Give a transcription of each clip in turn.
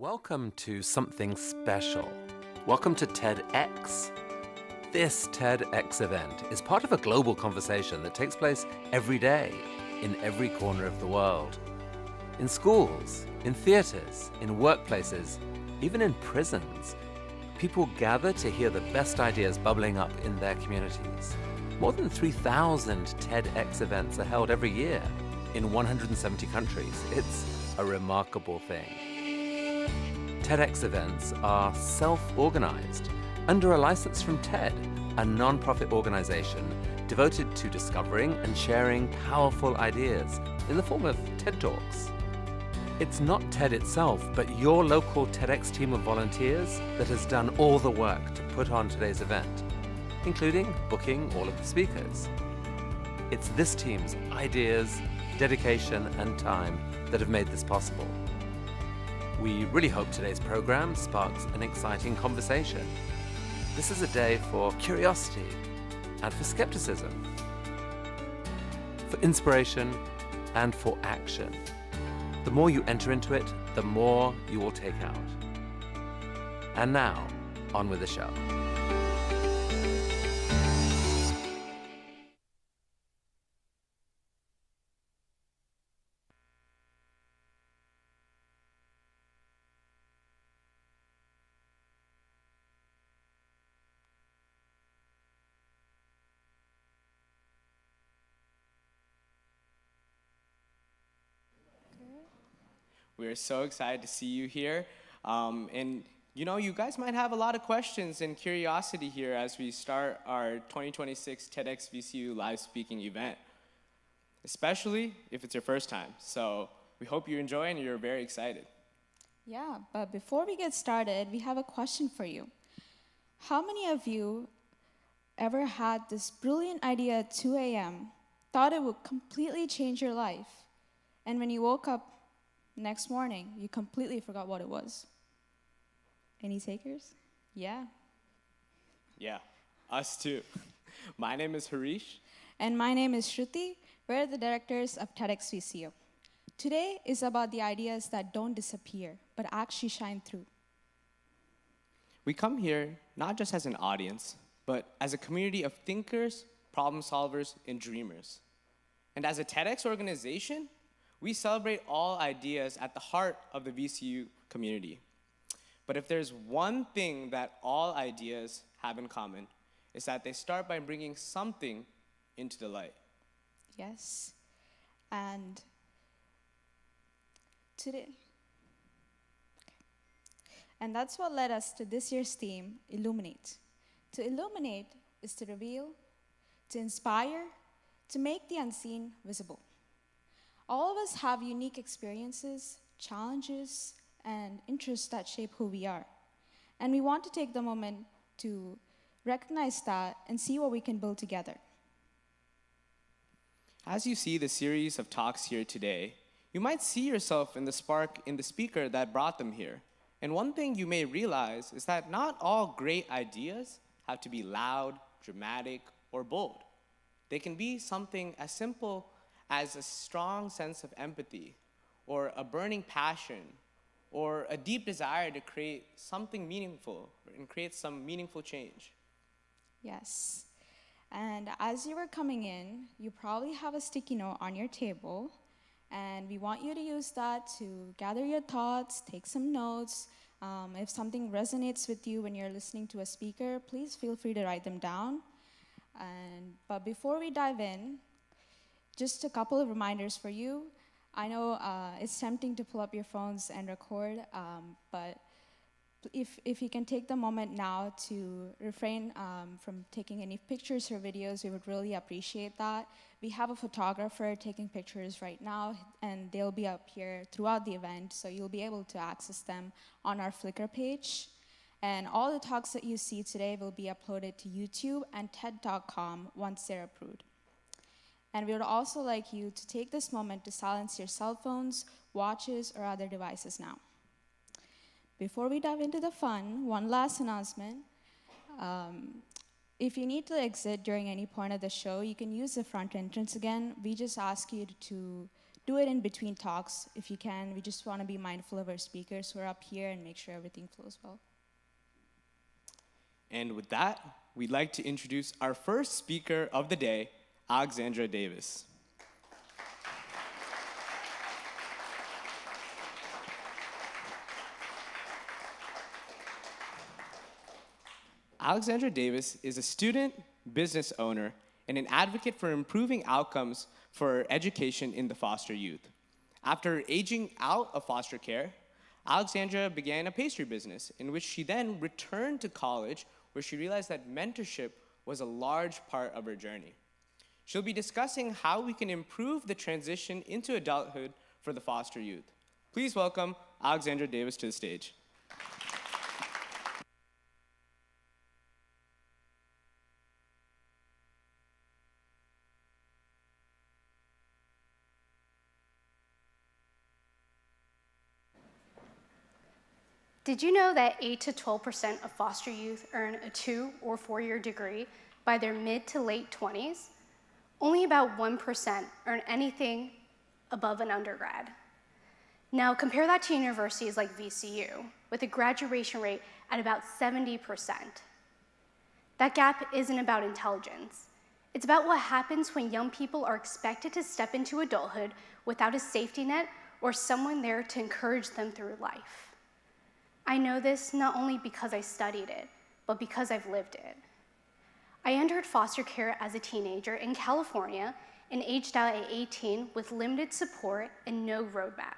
Welcome to something special. Welcome to TEDx. This TEDx event is part of a global conversation that takes place every day in every corner of the world. In schools, in theaters, in workplaces, even in prisons, people gather to hear the best ideas bubbling up in their communities. More than 3,000 TEDx events are held every year in 170 countries. It's a remarkable thing. TEDx events are self-organized under a license from TED, a non-profit organization devoted to discovering and sharing powerful ideas in the form of TED Talks. It's not TED itself, but your local TEDx team of volunteers that has done all the work to put on today's event, including booking all of the speakers. It's this team's ideas, dedication, and time that have made this possible. We really hope today's program sparks an exciting conversation. This is a day for curiosity and for skepticism, for inspiration and for action. The more you enter into it, the more you will take out. And now, on with the show. We're so excited to see you here. And you guys might have a lot of questions and curiosity here as we start our 2026 TEDxVCU live speaking event, especially if it's your first time. So we hope you enjoy and you're very excited. Yeah, but before we get started, we have a question for you. How many of you ever had this brilliant idea at 2 a.m., thought it would completely change your life, and when you woke up next morning, you completely forgot what it was? Any takers? Yeah. Yeah, us too. My name is Harish. And my name is Shruti. We're the directors of TEDxVCU. Today is about the ideas that don't disappear, but actually shine through. We come here not just as an audience, but as a community of thinkers, problem solvers, and dreamers. And as a TEDx organization, we celebrate all ideas at the heart of the VCU community. But if there's one thing that all ideas have in common, it's that they start by bringing something into the light. Yes. And today, and that's what led us to this year's theme, Illuminate. To illuminate is to reveal, to inspire, to make the unseen visible. All of us have unique experiences, challenges, and interests that shape who we are. And we want to take the moment to recognize that and see what we can build together. As you see the series of talks here today, you might see yourself in the spark in the speaker that brought them here. And one thing you may realize is that not all great ideas have to be loud, dramatic, or bold. They can be something as simple as a strong sense of empathy, or a burning passion, or a deep desire to create something meaningful and create some meaningful change. Yes. And as you were coming in, you probably have a sticky note on your table, and we want you to use that to gather your thoughts, take some notes. If something resonates with you when you're listening to a speaker, please feel free to write them down. But before we dive in, just a couple of reminders for you. I know it's tempting to pull up your phones and record, but if you can take the moment now to refrain from taking any pictures or videos, we would really appreciate that. We have a photographer taking pictures right now, and they'll be up here throughout the event, so you'll be able to access them on our Flickr page. And all the talks that you see today will be uploaded to YouTube and TED.com once they're approved. And we would also like you to take this moment to silence your cell phones, watches, or other devices now. Before we dive into the fun, one last announcement. If you need to exit during any point of the show, you can use the front entrance again. We just ask you to do it in between talks if you can. We just want to be mindful of our speakers who are up here and make sure everything flows well. And with that, we'd like to introduce our first speaker of the day, Alexandra Davis. Alexandra Davis is a student, business owner, and an advocate for improving outcomes for education in the foster youth. After aging out of foster care, Alexandra began a pastry business in which she then returned to college, where she realized that mentorship was a large part of her journey. She'll be discussing how we can improve the transition into adulthood for the foster youth. Please welcome Alexandra Davis to the stage. Did you know that 8 to 12% of foster youth earn a 2 or 4-year degree by their mid to late 20s? Only about 1% earn anything above an undergrad. Now compare that to universities like VCU, with a graduation rate at about 70%. That gap isn't about intelligence. It's about what happens when young people are expected to step into adulthood without a safety net or someone there to encourage them through life. I know this not only because I studied it, but because I've lived it. I entered foster care as a teenager in California and aged out at 18 with limited support and no roadmap.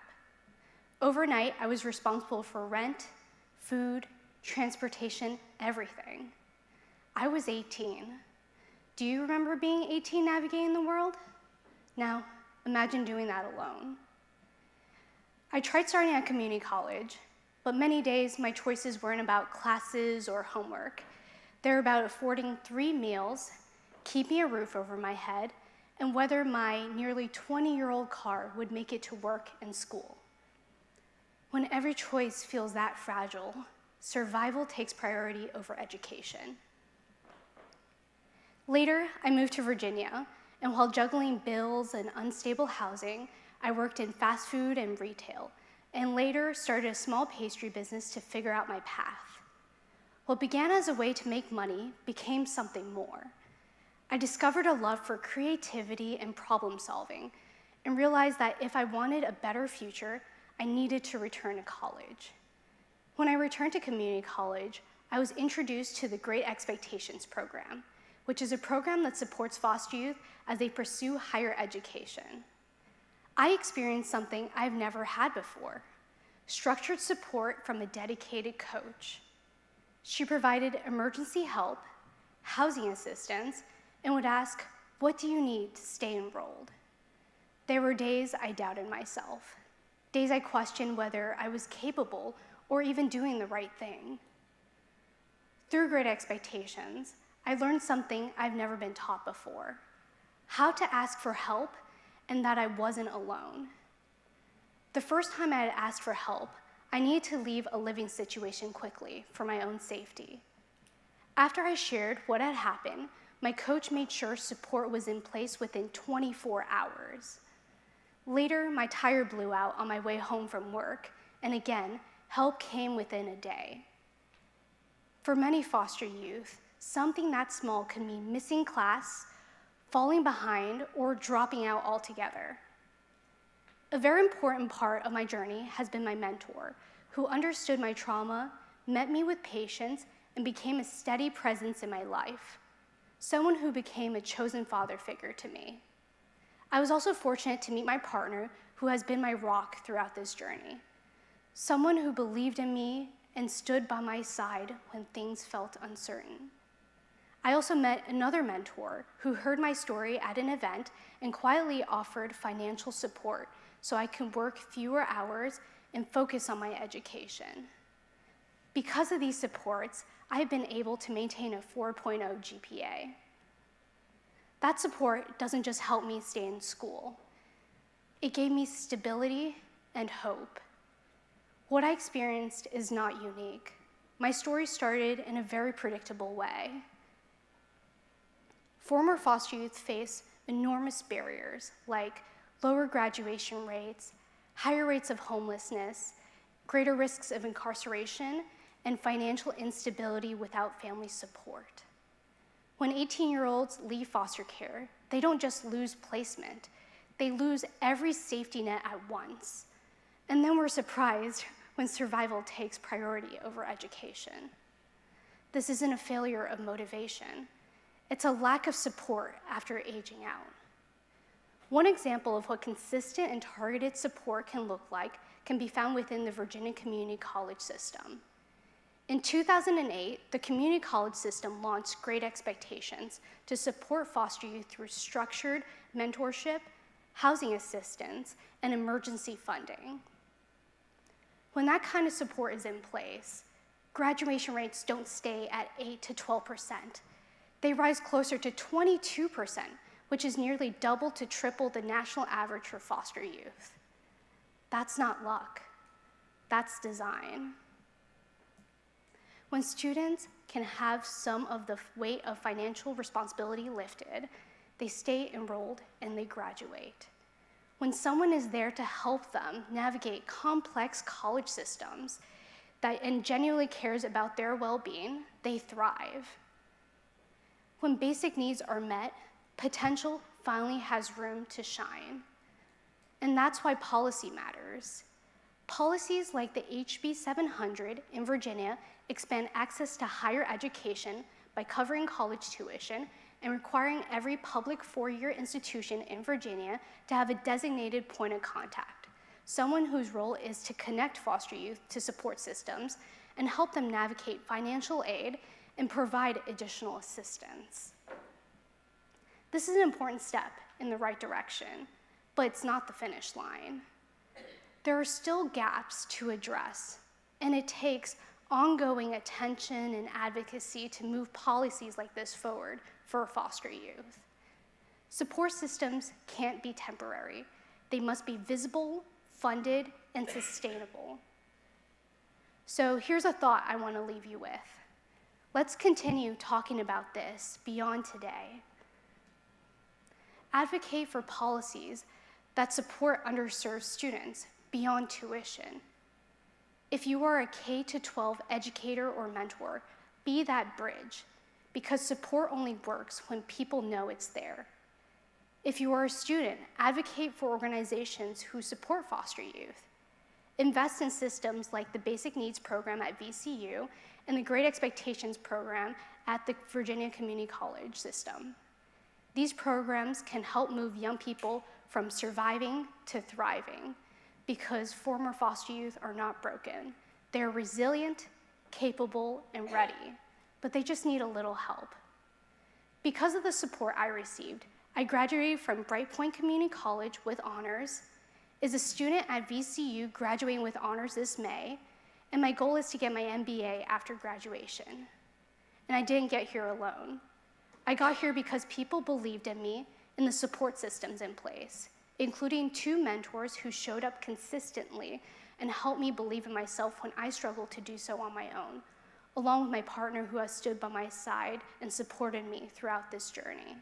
Overnight, I was responsible for rent, food, transportation, everything. I was 18. Do you remember being 18 navigating the world? Now, imagine doing that alone. I tried starting at community college, but many days my choices weren't about classes or homework. They were about affording 3 meals, keeping a roof over my head, and whether my nearly 20-year-old car would make it to work and school. When every choice feels that fragile, survival takes priority over education. Later, I moved to Virginia, and while juggling bills and unstable housing, I worked in fast food and retail, and later started a small pastry business to figure out my path. What began as a way to make money became something more. I discovered a love for creativity and problem solving, and realized that if I wanted a better future, I needed to return to college. When I returned to community college, I was introduced to the Great Expectations program, which is a program that supports foster youth as they pursue higher education. I experienced something I've never had before: structured support from a dedicated coach. She provided emergency help, housing assistance, and would ask, "What do you need to stay enrolled?" There were days I doubted myself, days I questioned whether I was capable or even doing the right thing. Through Great Expectations, I learned something I've never been taught before: how to ask for help and that I wasn't alone. The first time I had asked for help, I needed to leave a living situation quickly for my own safety. After I shared what had happened, my coach made sure support was in place within 24 hours. Later, my tire blew out on my way home from work, and again, help came within a day. For many foster youth, something that small can mean missing class, falling behind, or dropping out altogether. A very important part of my journey has been my mentor, who understood my trauma, met me with patience, and became a steady presence in my life. Someone who became a chosen father figure to me. I was also fortunate to meet my partner, who has been my rock throughout this journey. Someone who believed in me and stood by my side when things felt uncertain. I also met another mentor who heard my story at an event and quietly offered financial support so I could work fewer hours and focus on my education. Because of these supports, I have been able to maintain a 4.0 GPA. That support doesn't just help me stay in school. It gave me stability and hope. What I experienced is not unique. My story started in a very predictable way. Former foster youth face enormous barriers like lower graduation rates, higher rates of homelessness, greater risks of incarceration, and financial instability without family support. When 18-year-olds leave foster care, they don't just lose placement, they lose every safety net at once. And then we're surprised when survival takes priority over education. This isn't a failure of motivation. It's a lack of support after aging out. One example of what consistent and targeted support can look like can be found within the Virginia Community College system. In 2008, the community college system launched Great Expectations to support foster youth through structured mentorship, housing assistance, and emergency funding. When that kind of support is in place, graduation rates don't stay at 8 to 12%. They rise closer to 22%, which is nearly double to triple the national average for foster youth. That's not luck, that's design. When students can have some of the weight of financial responsibility lifted, they stay enrolled and they graduate. When someone is there to help them navigate complex college systems and genuinely cares about their well-being, they thrive. When basic needs are met, potential finally has room to shine. And that's why policy matters. Policies like the HB 700 in Virginia expand access to higher education by covering college tuition and requiring every public four-year institution in Virginia to have a designated point of contact, someone whose role is to connect foster youth to support systems and help them navigate financial aid and provide additional assistance. This is an important step in the right direction, but it's not the finish line. There are still gaps to address, and it takes ongoing attention and advocacy to move policies like this forward for foster youth. Support systems can't be temporary. They must be visible, funded, and sustainable. So here's a thought I want to leave you with. Let's continue talking about this beyond today. Advocate for policies that support underserved students beyond tuition. If you are a K-12 educator or mentor, be that bridge, because support only works when people know it's there. If you are a student, advocate for organizations who support foster youth. Invest in systems like the Basic Needs Program at VCU and the Great Expectations Program at the Virginia Community College system. These programs can help move young people from surviving to thriving, because former foster youth are not broken. They're resilient, capable, and ready, but they just need a little help. Because of the support I received, I graduated from Bright Point Community College with honors, is a student at VCU graduating with honors this May, and my goal is to get my MBA after graduation. And I didn't get here alone. I got here because people believed in me and the support systems in place, including 2 mentors who showed up consistently and helped me believe in myself when I struggled to do so on my own, along with my partner who has stood by my side and supported me throughout this journey.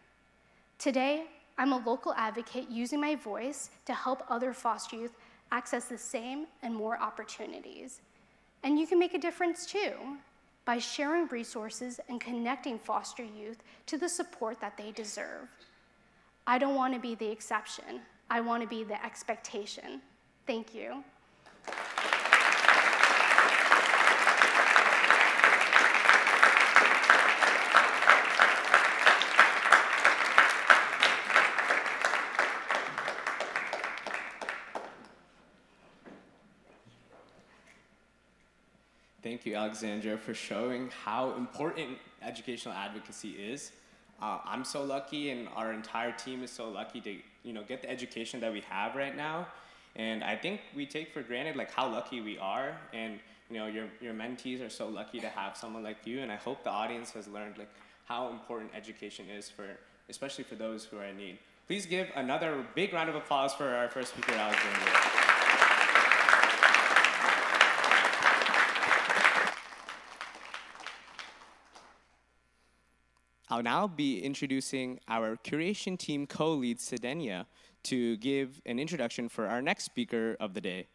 Today, I'm a local advocate using my voice to help other foster youth access the same and more opportunities. And you can make a difference too, by sharing resources and connecting foster youth to the support that they deserve. I don't want to be the exception. I want to be the expectation. Thank you. Thank you, Alexandra, for showing how important educational advocacy is. I'm so lucky, and our entire team is so lucky to, get the education that we have right now. And I think we take for granted how lucky we are, and your mentees are so lucky to have someone like you. And I hope the audience has learned how important education is especially for those who are in need. Please give another big round of applause for our first speaker, Alexandra. I'll now be introducing our curation team co-lead, Sedenia, to give an introduction for our next speaker of the day.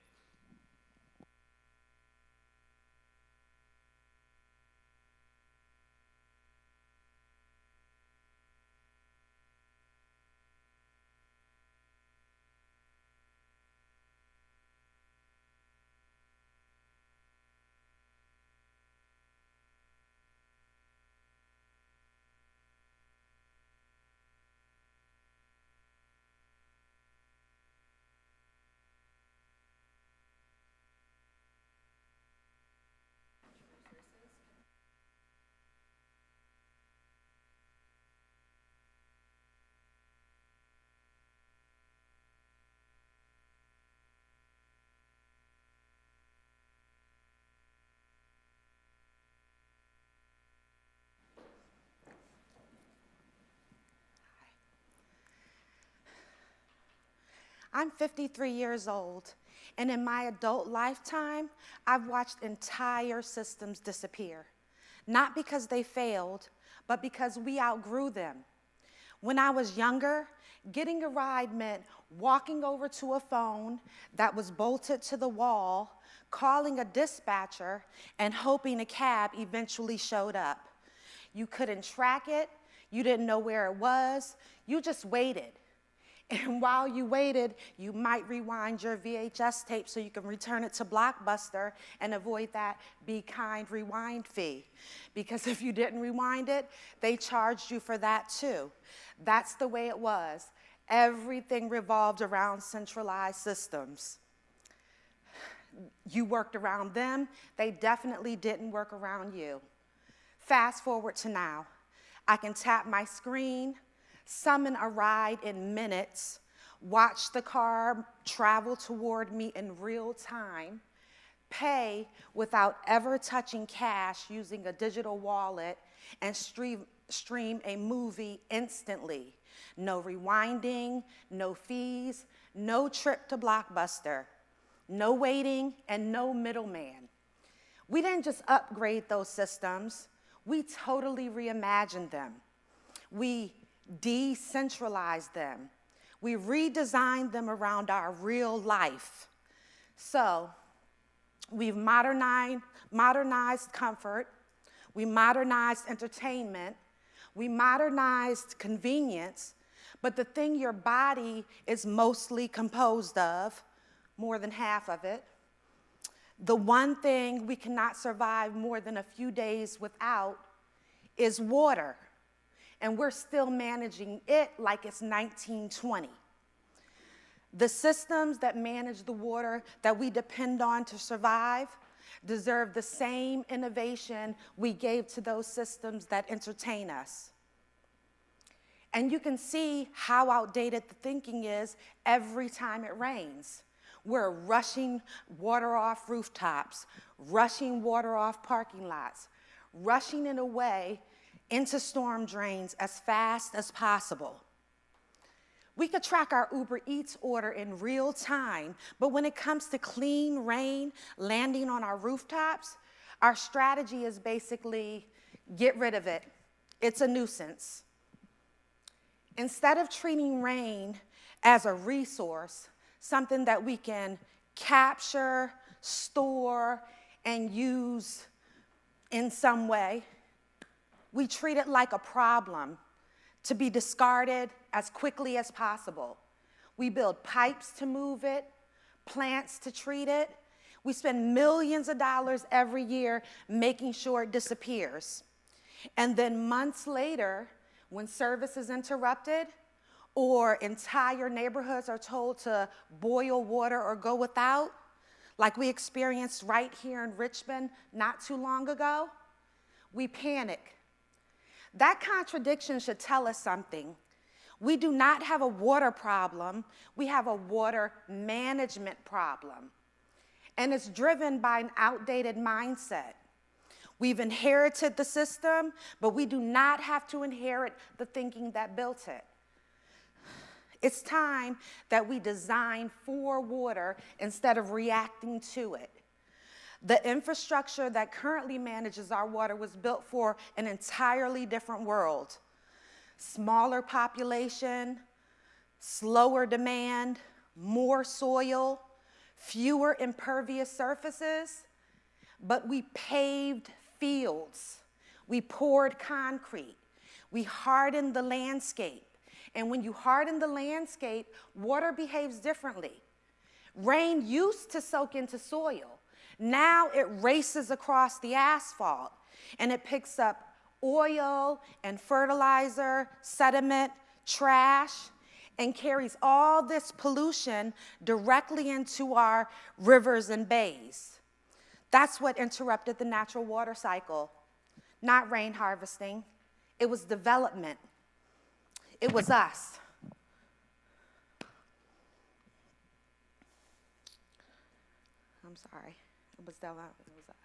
I'm 53 years old, and in my adult lifetime, I've watched entire systems disappear. Not because they failed, but because we outgrew them. When I was younger, getting a ride meant walking over to a phone that was bolted to the wall, calling a dispatcher, and hoping a cab eventually showed up. You couldn't track it, you didn't know where it was, you just waited. And while you waited, you might rewind your VHS tape so you can return it to Blockbuster and avoid that Be Kind rewind fee. Because if you didn't rewind it, they charged you for that too. That's the way it was. Everything revolved around centralized systems. You worked around them, they definitely didn't work around you. Fast forward to now. I can tap my screen, summon a ride in minutes, watch the car travel toward me in real time, pay without ever touching cash using a digital wallet, and stream a movie instantly. No rewinding, no fees, no trip to Blockbuster, no waiting, and no middleman. We didn't just upgrade those systems, we totally reimagined them. We decentralized them. We redesigned them around our real life. So we've modernized comfort, we modernized entertainment, we modernized convenience, but the thing your body is mostly composed of, more than half of it, the one thing we cannot survive more than a few days without is water. And we're still managing it like it's 1920. The systems that manage the water that we depend on to survive deserve the same innovation we gave to those systems that entertain us. And you can see how outdated the thinking is every time it rains. We're rushing water off rooftops, rushing water off parking lots, rushing it away into storm drains as fast as possible. We could track our Uber Eats order in real time, but when it comes to clean rain landing on our rooftops, our strategy is basically get rid of it. It's a nuisance. Instead of treating rain as a resource, something that we can capture, store, and use in some way, we treat it like a problem to be discarded as quickly as possible. We build pipes to move it, plants to treat it. We spend millions of dollars every year making sure it disappears. And then months later, when service is interrupted or entire neighborhoods are told to boil water or go without, like we experienced right here in Richmond not too long ago, we panic. That contradiction should tell us something. We do not have a water problem, we have a water management problem. And it's driven by an outdated mindset. We've inherited the system, but we do not have to inherit the thinking that built it. It's time that we design for water instead of reacting to it. The infrastructure that currently manages our water was built for an entirely different world. smaller population, slower demand, more soil, fewer impervious surfaces, but we paved fields. We poured concrete. We hardened the landscape. And when you harden the landscape, water behaves differently. Rain used to soak into soil. Now it races across the asphalt, and it picks up oil and fertilizer, sediment, trash, and carries all this pollution directly into our rivers and bays. That's what interrupted the natural water cycle, not rain harvesting. It was development. It was us. I'm sorry. It was development. It was us.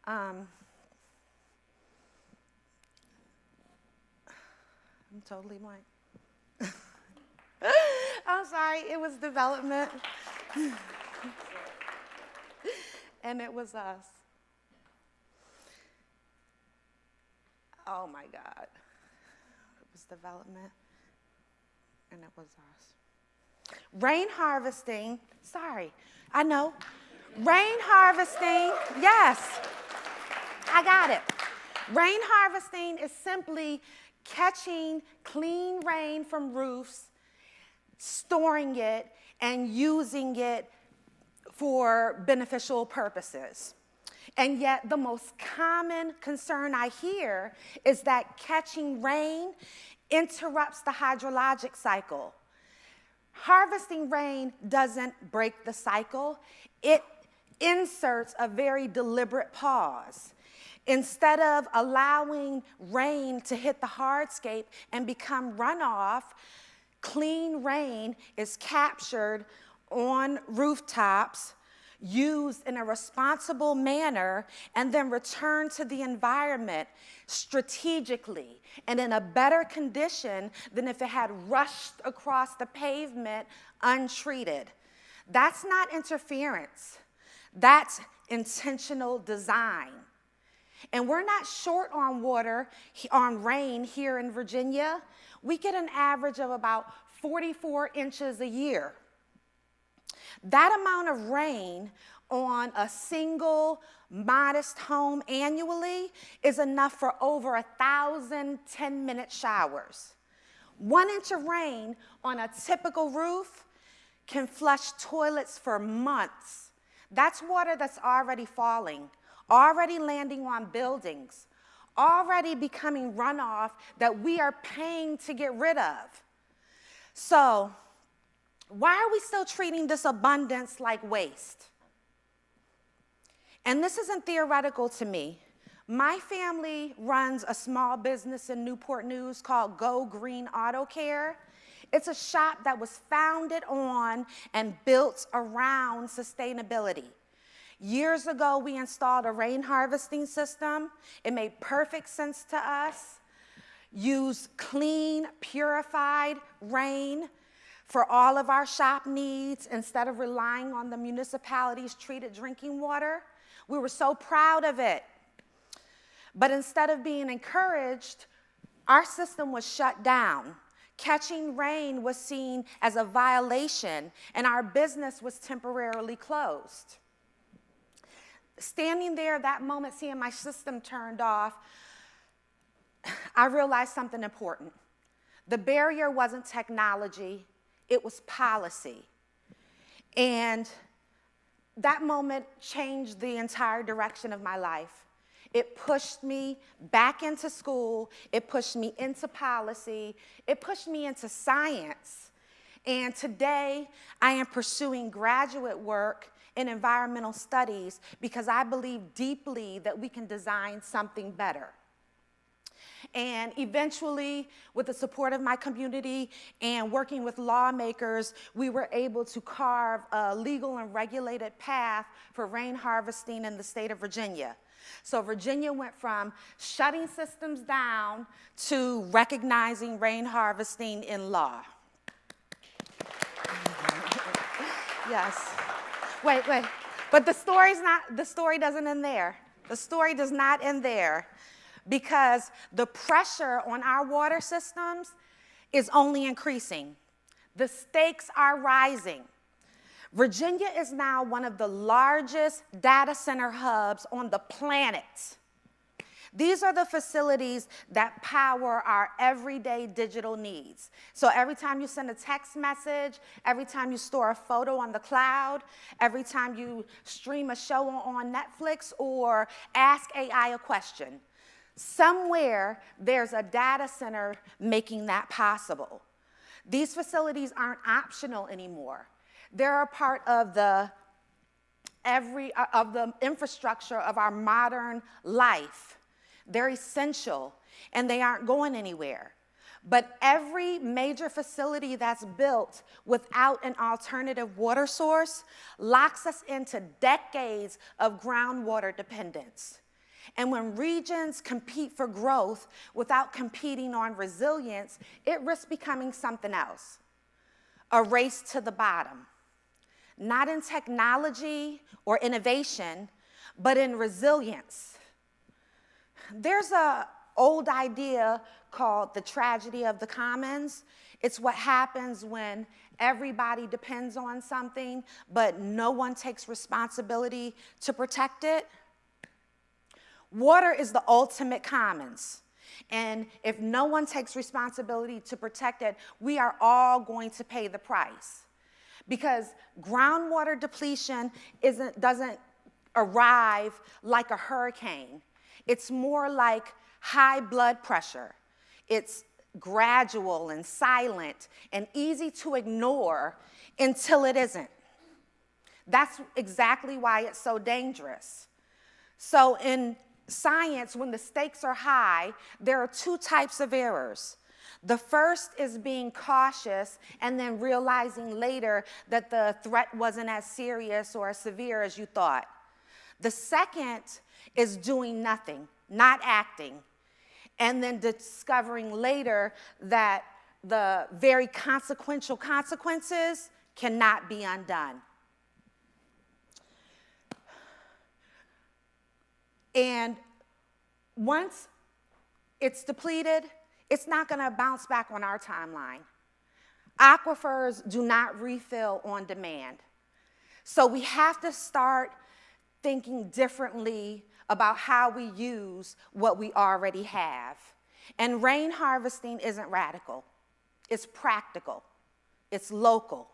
I'm totally blank. I'm sorry. It was development. And it was us. Oh my God. It was development, and it was us. Rain harvesting, sorry, I know. Rain harvesting, yes, I got it. Rain harvesting is simply catching clean rain from roofs, storing it, and using it for beneficial purposes. And yet the most common concern I hear is that catching rain interrupts the hydrologic cycle. Harvesting rain doesn't break the cycle. It inserts a very deliberate pause. Instead of allowing rain to hit the hardscape and become runoff, clean rain is captured on rooftops, used in a responsible manner, and then returned to the environment strategically and in a better condition than if it had rushed across the pavement untreated. That's not interference. That's intentional design. And we're not short on water, on rain here in Virginia. We get an average of about 44 inches a year. That amount of rain on a single modest home annually is enough for over 1,000 10-minute showers. 1 inch of rain on a typical roof can flush toilets for months. That's water that's already falling, already landing on buildings, already becoming runoff that we are paying to get rid of. So, why are we still treating this abundance like waste? And this isn't theoretical to me. My family runs a small business in Newport News called Go Green Auto Care. It's a shop that was founded on and built around sustainability. Years ago, we installed a rain harvesting system. It made perfect sense to us. Use clean, purified rain for all of our shop needs instead of relying on the municipality's treated drinking water. We were so proud of it. But instead of being encouraged, our system was shut down. Catching rain was seen as a violation, and our business was temporarily closed. Standing there that moment, seeing my system turned off, I realized something important. The barrier wasn't technology, it was policy. And that moment changed the entire direction of my life. It pushed me back into school, it pushed me into policy, it pushed me into science. And today, I am pursuing graduate work in environmental studies because I believe deeply that we can design something better. And eventually, with the support of my community and working with lawmakers, we were able to carve a legal and regulated path for rain harvesting in the state of Virginia. So Virginia went from shutting systems down to recognizing rain harvesting in law. Yes. Wait. But the story doesn't end there. The story does not end there. because the pressure on our water systems is only increasing. The stakes are rising. Virginia is now one of the largest data center hubs on the planet. These are the facilities that power our everyday digital needs. So every time you send a text message, every time you store a photo on the cloud, every time you stream a show on Netflix or ask AI a question, somewhere there's a data center making that possible. These facilities aren't optional anymore. They're a part of the infrastructure of our modern life. They're essential, and they aren't going anywhere. But every major facility that's built without an alternative water source locks us into decades of groundwater dependence. And when regions compete for growth without competing on resilience, it risks becoming something else, a race to the bottom. Not in technology or innovation, but in resilience. There's an old idea called the tragedy of the commons. It's what happens when everybody depends on something, but no one takes responsibility to protect it. Water is the ultimate commons. And if no one takes responsibility to protect it, we are all going to pay the price. Because groundwater depletion doesn't arrive like a hurricane. It's more like high blood pressure. It's gradual and silent and easy to ignore until it isn't. That's exactly why it's so dangerous. So in science, when the stakes are high, there are two types of errors. The first is being cautious and then realizing later that the threat wasn't as serious or as severe as you thought. The second is doing nothing, not acting, and then discovering later that the very consequential consequences cannot be undone. And once it's depleted, it's not going to bounce back on our timeline. Aquifers do not refill on demand. So we have to start thinking differently about how we use what we already have. And rain harvesting isn't radical. It's practical. It's local.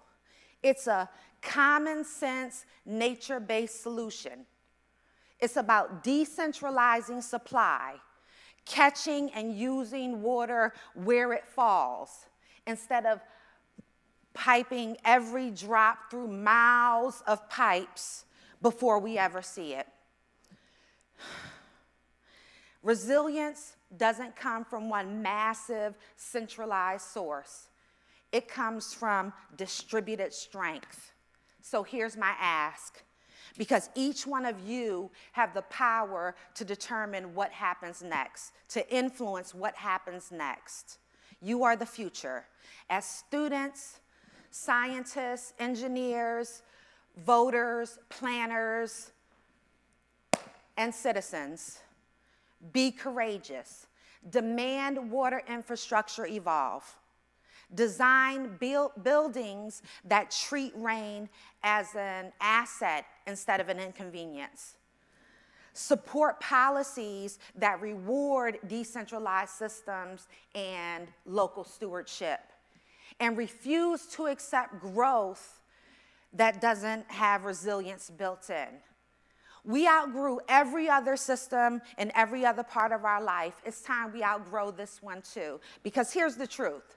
It's a common sense, nature-based solution. It's about decentralizing supply, catching and using water where it falls, instead of piping every drop through miles of pipes before we ever see it. Resilience doesn't come from one massive centralized source. It comes from distributed strength. So here's my ask. Because each one of you have the power to determine what happens next, to influence what happens next. You are the future. As students, scientists, engineers, voters, planners, and citizens, be courageous. Demand water infrastructure evolve. Design buildings that treat rain as an asset instead of an inconvenience. Support policies that reward decentralized systems and local stewardship. And refuse to accept growth that doesn't have resilience built in. We outgrew every other system in every other part of our life. It's time we outgrow this one too. Because here's the truth.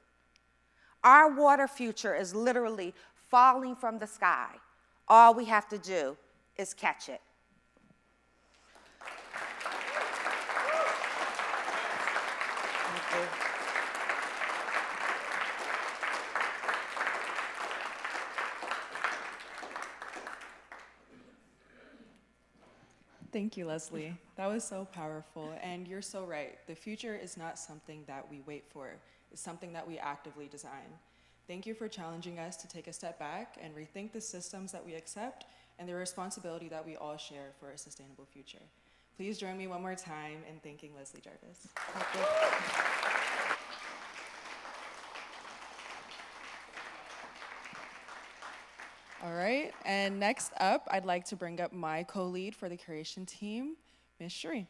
Our water future is literally falling from the sky. All we have to do is catch it. Thank you. Thank you, Leslie. That was so powerful, and you're so right. The future is not something that we wait for. It's something that we actively design. Thank you for challenging us to take a step back and rethink the systems that we accept and the responsibility that we all share for a sustainable future. Please join me one more time in thanking Leslie Jarvis. All right, and next up, I'd like to bring up my co-lead for the curation team, Ms. Sheree.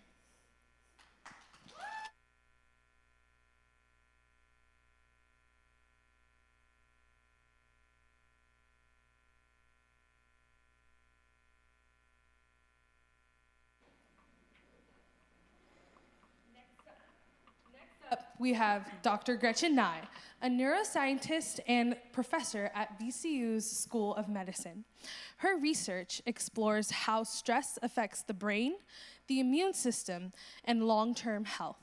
We have Dr. Gretchen Nye, a neuroscientist and professor at VCU's School of Medicine. Her research explores how stress affects the brain, the immune system, and long-term health.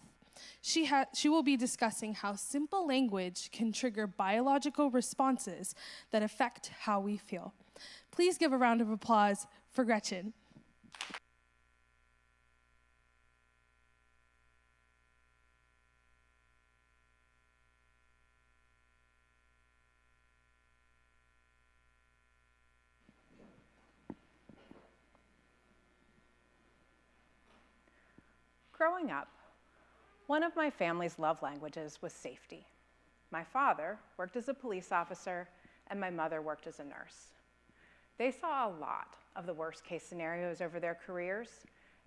She will be discussing how simple language can trigger biological responses that affect how we feel. Please give a round of applause for Gretchen. Growing up, one of my family's love languages was safety. My father worked as a police officer, and my mother worked as a nurse. They saw a lot of the worst-case scenarios over their careers,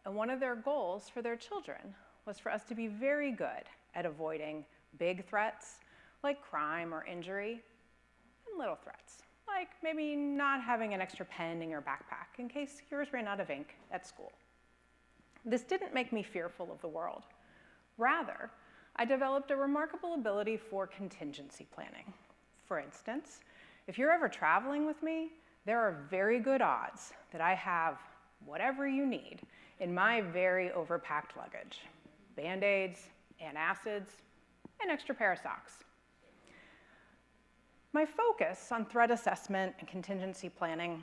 and one of their goals for their children was for us to be very good at avoiding big threats like crime or injury, and little threats like maybe not having an extra pen in your backpack in case yours ran out of ink at school. This didn't make me fearful of the world. Rather, I developed a remarkable ability for contingency planning. For instance, if you're ever traveling with me, there are very good odds that I have whatever you need in my very overpacked luggage: Band-Aids, antacids, an extra pair of socks. My focus on threat assessment and contingency planning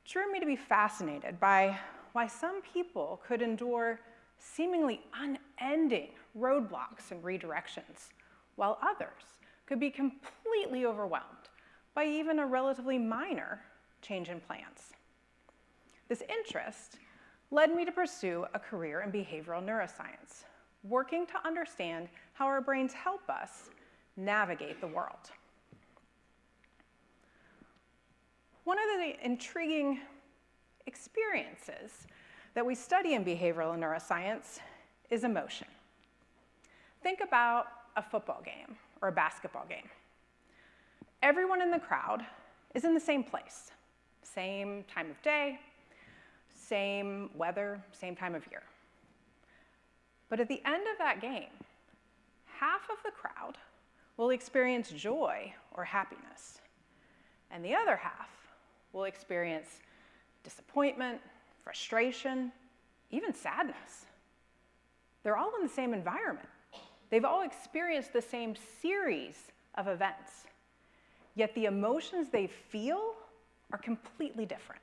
drew me to be fascinated by why some people could endure seemingly unending roadblocks and redirections, while others could be completely overwhelmed by even a relatively minor change in plans. This interest led me to pursue a career in behavioral neuroscience, working to understand how our brains help us navigate the world. One of the intriguing experiences that we study in behavioral neuroscience is emotion. Think about a football game or a basketball game. Everyone in the crowd is in the same place, same time of day, same weather, same time of year. But at the end of that game, half of the crowd will experience joy or happiness, and the other half will experience disappointment, frustration, even sadness. They're all in the same environment. They've all experienced the same series of events, yet the emotions they feel are completely different.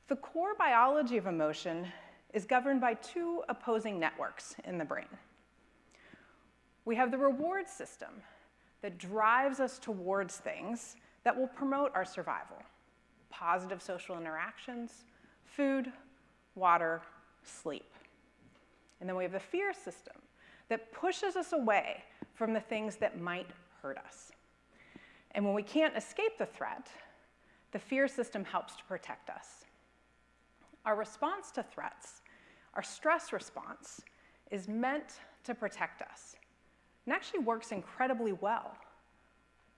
The core biology of emotion is governed by two opposing networks in the brain. We have the reward system that drives us towards things that will promote our survival: positive social interactions, food, water, sleep. And then we have the fear system that pushes us away from the things that might hurt us. And when we can't escape the threat, the fear system helps to protect us. Our response to threats, our stress response, is meant to protect us, and actually works incredibly well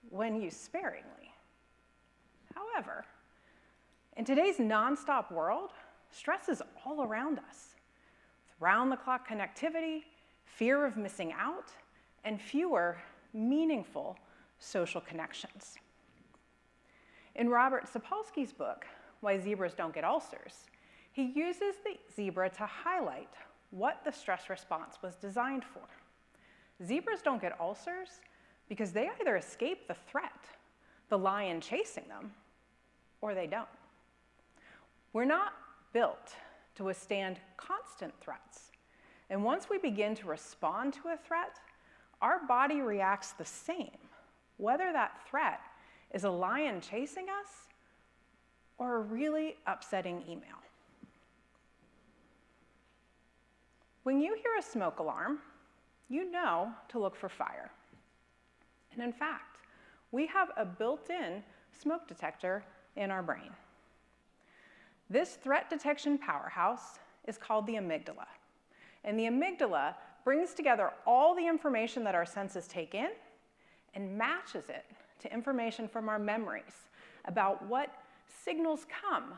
when used sparingly. However, in today's nonstop world, stress is all around us. With round-the-clock connectivity, fear of missing out, and fewer meaningful social connections. In Robert Sapolsky's book, Why Zebras Don't Get Ulcers, he uses the zebra to highlight what the stress response was designed for. Zebras don't get ulcers because they either escape the threat, the lion chasing them, or they don't. We're not built to withstand constant threats. And once we begin to respond to a threat, our body reacts the same, whether that threat is a lion chasing us or a really upsetting email. When you hear a smoke alarm, you know to look for fire. And in fact, we have a built-in smoke detector in our brain. This threat detection powerhouse is called the amygdala. And the amygdala brings together all the information that our senses take in and matches it to information from our memories about what signals come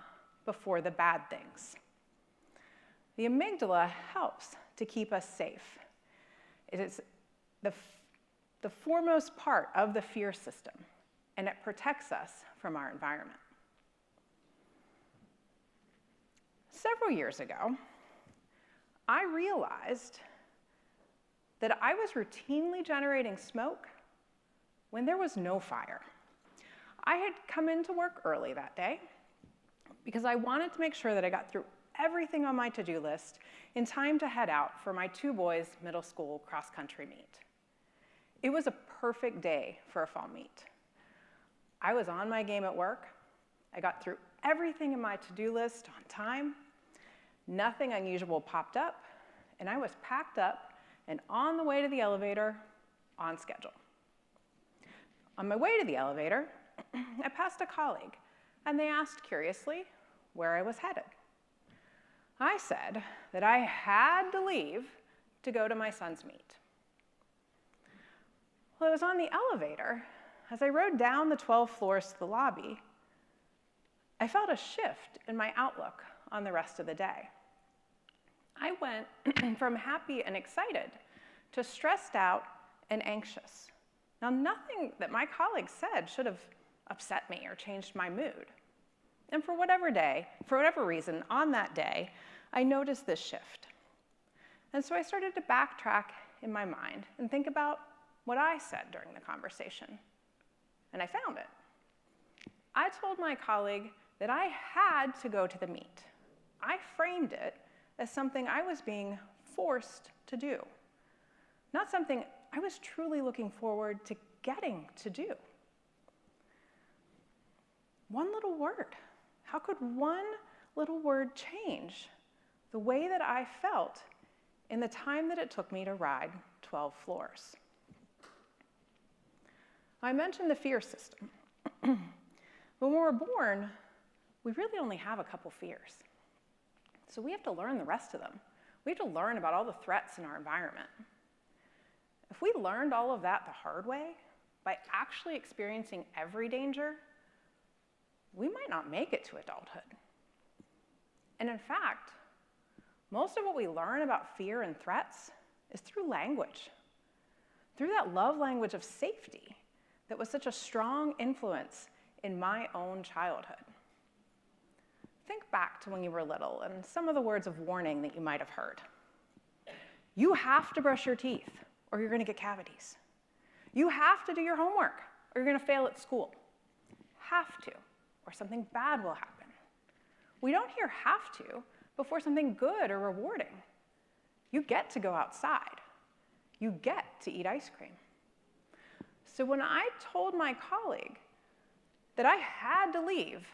before the bad things. The amygdala helps to keep us safe. It is the foremost part of the fear system, and it protects us from our environment. Several years ago, I realized that I was routinely generating smoke when there was no fire. I had come into work early that day because I wanted to make sure that I got through everything on my to-do list in time to head out for my two boys' middle school cross-country meet. It was a perfect day for a fall meet. I was on my game at work. I got through everything in my to-do list on time. Nothing unusual popped up, and I was packed up and on the way to the elevator on schedule. On my way to the elevator, I passed a colleague, and they asked curiously where I was headed. I said that I had to leave to go to my son's meet. Well, I was on the elevator. As I rode down the 12 floors to the lobby, I felt a shift in my outlook on the rest of the day. I went from happy and excited to stressed out and anxious. Now, nothing that my colleagues said should have upset me or changed my mood. And for whatever reason, on that day, I noticed this shift. And so I started to backtrack in my mind and think about what I said during the conversation. And I found it. I told my colleague that I had to go to the meet. I framed it as something I was being forced to do, not something I was truly looking forward to getting to do. One little word. How could one little word change the way that I felt in the time that it took me to ride 12 floors? I mentioned the fear system. When we're born, we really only have a couple fears. So we have to learn the rest of them. We have to learn about all the threats in our environment. If we learned all of that the hard way, by actually experiencing every danger, we might not make it to adulthood. And in fact, most of what we learn about fear and threats is through language, through that love language of safety that was such a strong influence in my own childhood. Think back to when you were little and some of the words of warning that you might have heard. You have to brush your teeth or you're going to get cavities. You have to do your homework or you're going to fail at school. Have to, or something bad will happen. We don't hear have to before something good or rewarding. You get to go outside. You get to eat ice cream. So when I told my colleague that I had to leave,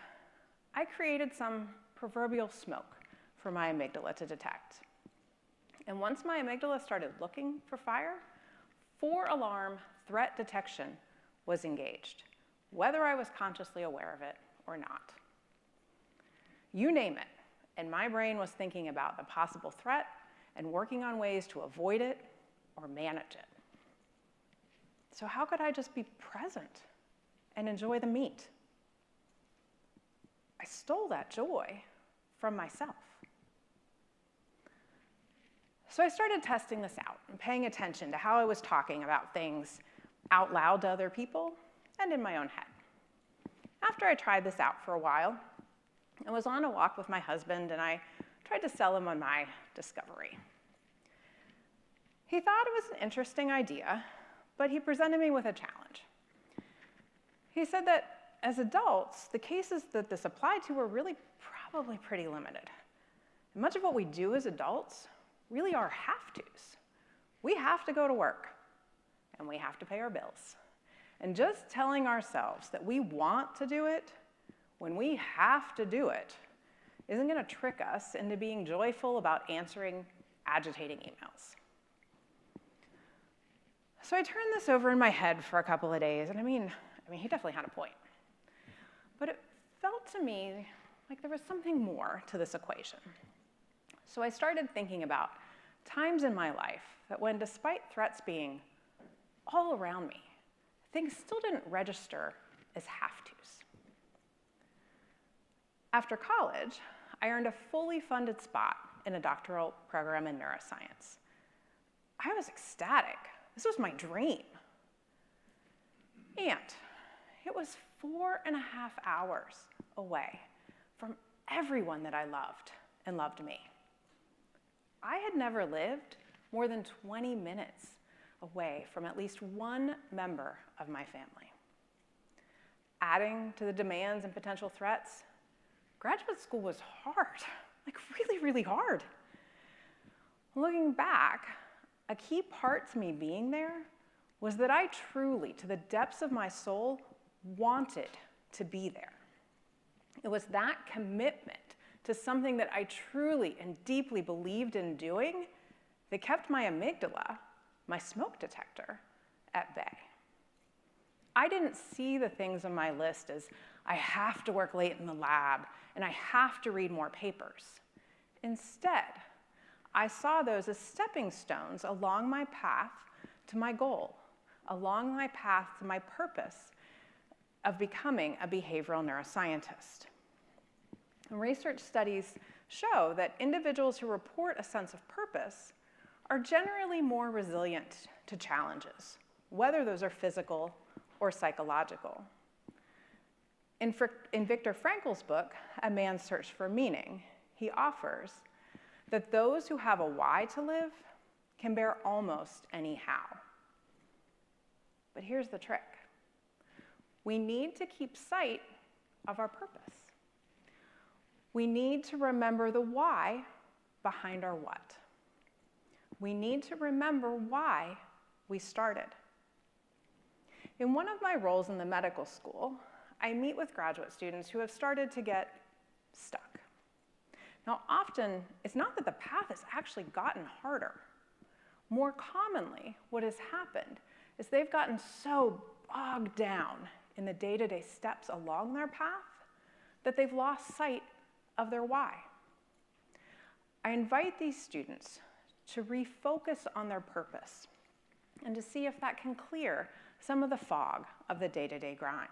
I created some proverbial smoke for my amygdala to detect. And once my amygdala started looking for fire, 4-alarm threat detection was engaged, whether I was consciously aware of it or not. You name it, and my brain was thinking about the possible threat and working on ways to avoid it or manage it. So how could I just be present and enjoy the meet? I stole that joy from myself. So I started testing this out and paying attention to how I was talking about things out loud to other people and in my own head. After I tried this out for a while, I was on a walk with my husband and I tried to sell him on my discovery. He thought it was an interesting idea, but he presented me with a challenge. He said that as adults, the cases that this applied to were really probably pretty limited. And much of what we do as adults really are have-tos. We have to go to work, and we have to pay our bills. And just telling ourselves that we want to do it when we have to do it isn't going to trick us into being joyful about answering agitating emails. So I turned this over in my head for a couple of days, and I mean, he definitely had a point. But it felt to me like there was something more to this equation. So I started thinking about times in my life that when, despite threats being all around me, things still didn't register as have-tos. After college, I earned a fully funded spot in a doctoral program in neuroscience. I was ecstatic. This was my dream. And it was 4.5 hours away from everyone that I loved and loved me. I had never lived more than 20 minutes away from at least one member of my family. Adding to the demands and potential threats, graduate school was hard, like really, really hard. Looking back, a key part to me being there was that I truly, to the depths of my soul, wanted to be there. It was that commitment to something that I truly and deeply believed in doing that kept my amygdala, my smoke detector, at bay. I didn't see the things on my list as I have to work late in the lab and I have to read more papers. Instead, I saw those as stepping stones along my path to my goal, along my path to my purpose of becoming a behavioral neuroscientist. And research studies show that individuals who report a sense of purpose are generally more resilient to challenges, whether those are physical or psychological. In Viktor Frankl's book, A Man's Search for Meaning, he offers that those who have a why to live can bear almost any how. But here's the trick. We need to keep sight of our purpose. We need to remember the why behind our what. We need to remember why we started. In one of my roles in the medical school, I meet with graduate students who have started to get stuck. Now, often, it's not that the path has actually gotten harder. More commonly, what has happened is they've gotten so bogged down in the day-to-day steps along their path that they've lost sight of their why. I invite these students to refocus on their purpose and to see if that can clear some of the fog of the day-to-day grind.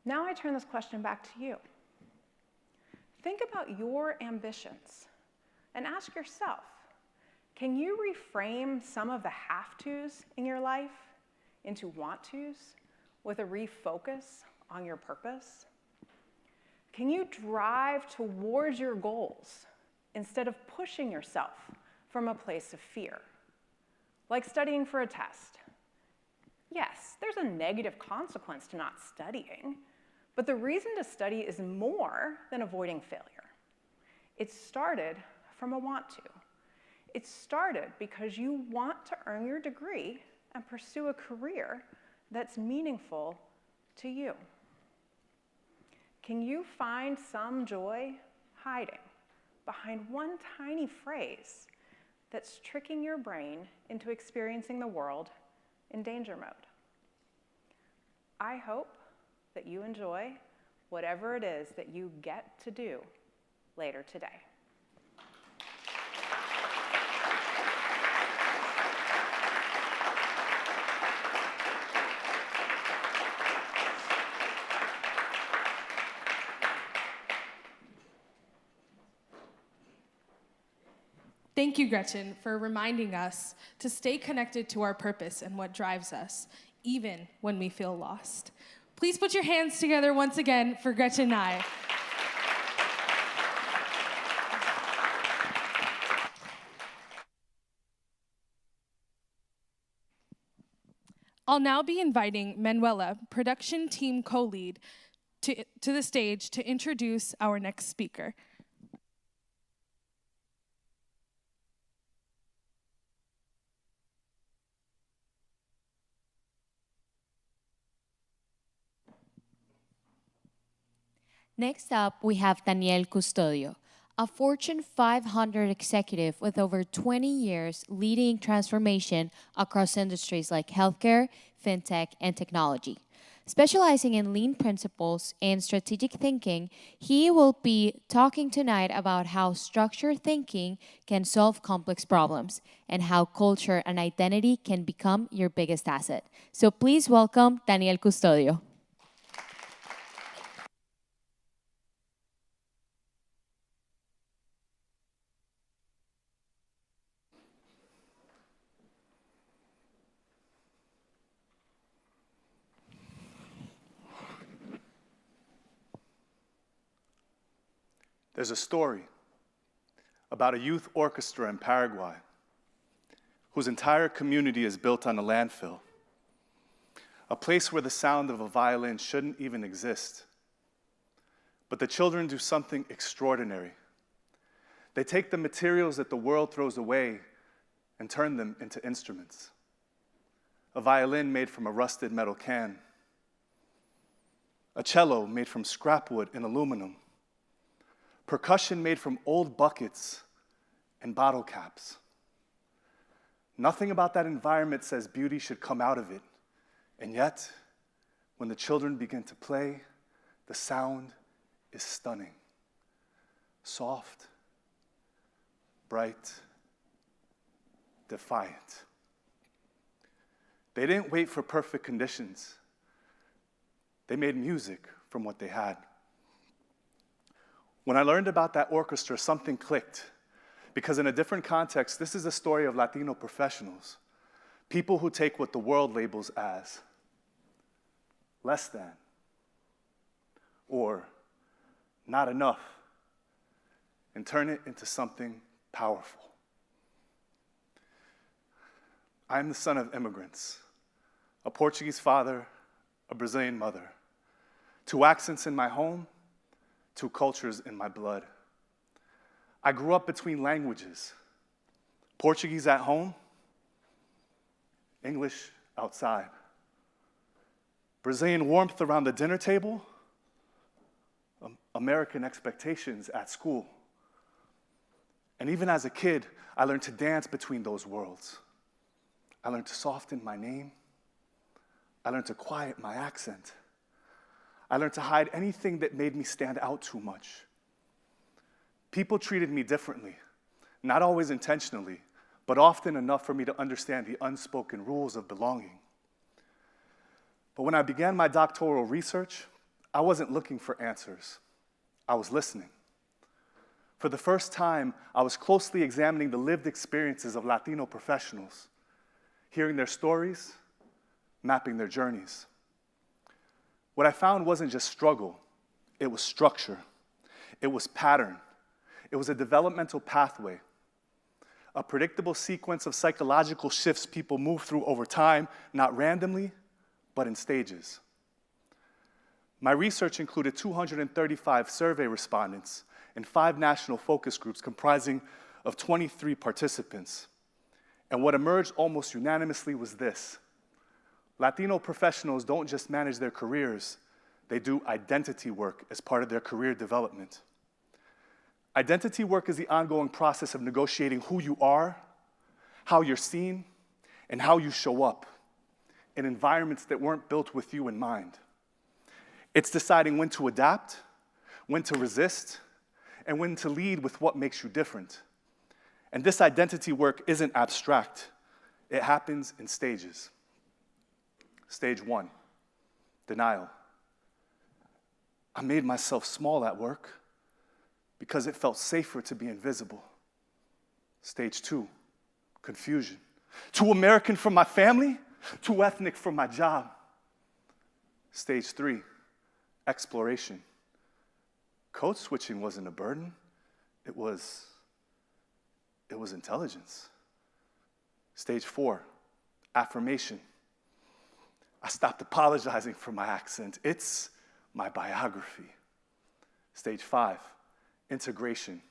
Now I turn this question back to you. Think about your ambitions and ask yourself, can you reframe some of the have-tos in your life into want-tos with a refocus on your purpose? Can you drive towards your goals instead of pushing yourself from a place of fear? Like studying for a test. Yes, there's a negative consequence to not studying, but the reason to study is more than avoiding failure. It started from a want to. It started because you want to earn your degree and pursue a career that's meaningful to you. Can you find some joy hiding behind one tiny phrase that's tricking your brain into experiencing the world in danger mode? I hope that you enjoy whatever it is that you get to do later today. Thank you, Gretchen, for reminding us to stay connected to our purpose and what drives us, even when we feel lost. Please put your hands together once again for Gretchen Nye. I'll now be inviting Manuela, production team co-lead, to the stage to introduce our next speaker. Next up, we have Daniel Custodio, a Fortune 500 executive with over 20 years leading transformation across industries like healthcare, fintech, and technology. Specializing in lean principles and strategic thinking, he will be talking tonight about how structured thinking can solve complex problems and how culture and identity can become your biggest asset. So please welcome Daniel Custodio. There's a story about a youth orchestra in Paraguay whose entire community is built on a landfill, a place where the sound of a violin shouldn't even exist. But the children do something extraordinary. They take the materials that the world throws away and turn them into instruments. A violin made from a rusted metal can, a cello made from scrap wood and aluminum, percussion made from old buckets and bottle caps. Nothing about that environment says beauty should come out of it. And yet, when the children begin to play, the sound is stunning. Soft, bright, defiant. They didn't wait for perfect conditions. They made music from what they had. When I learned about that orchestra, something clicked. Because in a different context, this is a story of Latino professionals, people who take what the world labels as less than or not enough and turn it into something powerful. I am the son of immigrants, a Portuguese father, a Brazilian mother, 2 accents in my home, 2 cultures in my blood. I grew up between languages, Portuguese at home, English outside. Brazilian warmth around the dinner table, American expectations at school. And even as a kid, I learned to dance between those worlds. I learned to soften my name. I learned to quiet my accent. I learned to hide anything that made me stand out too much. People treated me differently, not always intentionally, but often enough for me to understand the unspoken rules of belonging. But when I began my doctoral research, I wasn't looking for answers. I was listening. For the first time, I was closely examining the lived experiences of Latino professionals, hearing their stories, mapping their journeys. What I found wasn't just struggle, it was structure. It was pattern. It was a developmental pathway, a predictable sequence of psychological shifts people move through over time, not randomly, but in stages. My research included 235 survey respondents and 5 national focus groups comprising of 23 participants. And what emerged almost unanimously was this: Latino professionals don't just manage their careers, they do identity work as part of their career development. Identity work is the ongoing process of negotiating who you are, how you're seen, and how you show up in environments that weren't built with you in mind. It's deciding when to adapt, when to resist, and when to lead with what makes you different. And this identity work isn't abstract. It happens in stages. Stage 1, denial. I made myself small at work because it felt safer to be invisible. Stage 2, confusion. Too American for my family, too ethnic for my job. Stage 3, exploration. Code switching wasn't a burden, it was intelligence. Stage 4, affirmation. I stopped apologizing for my accent. It's my biography. Stage 5, integration.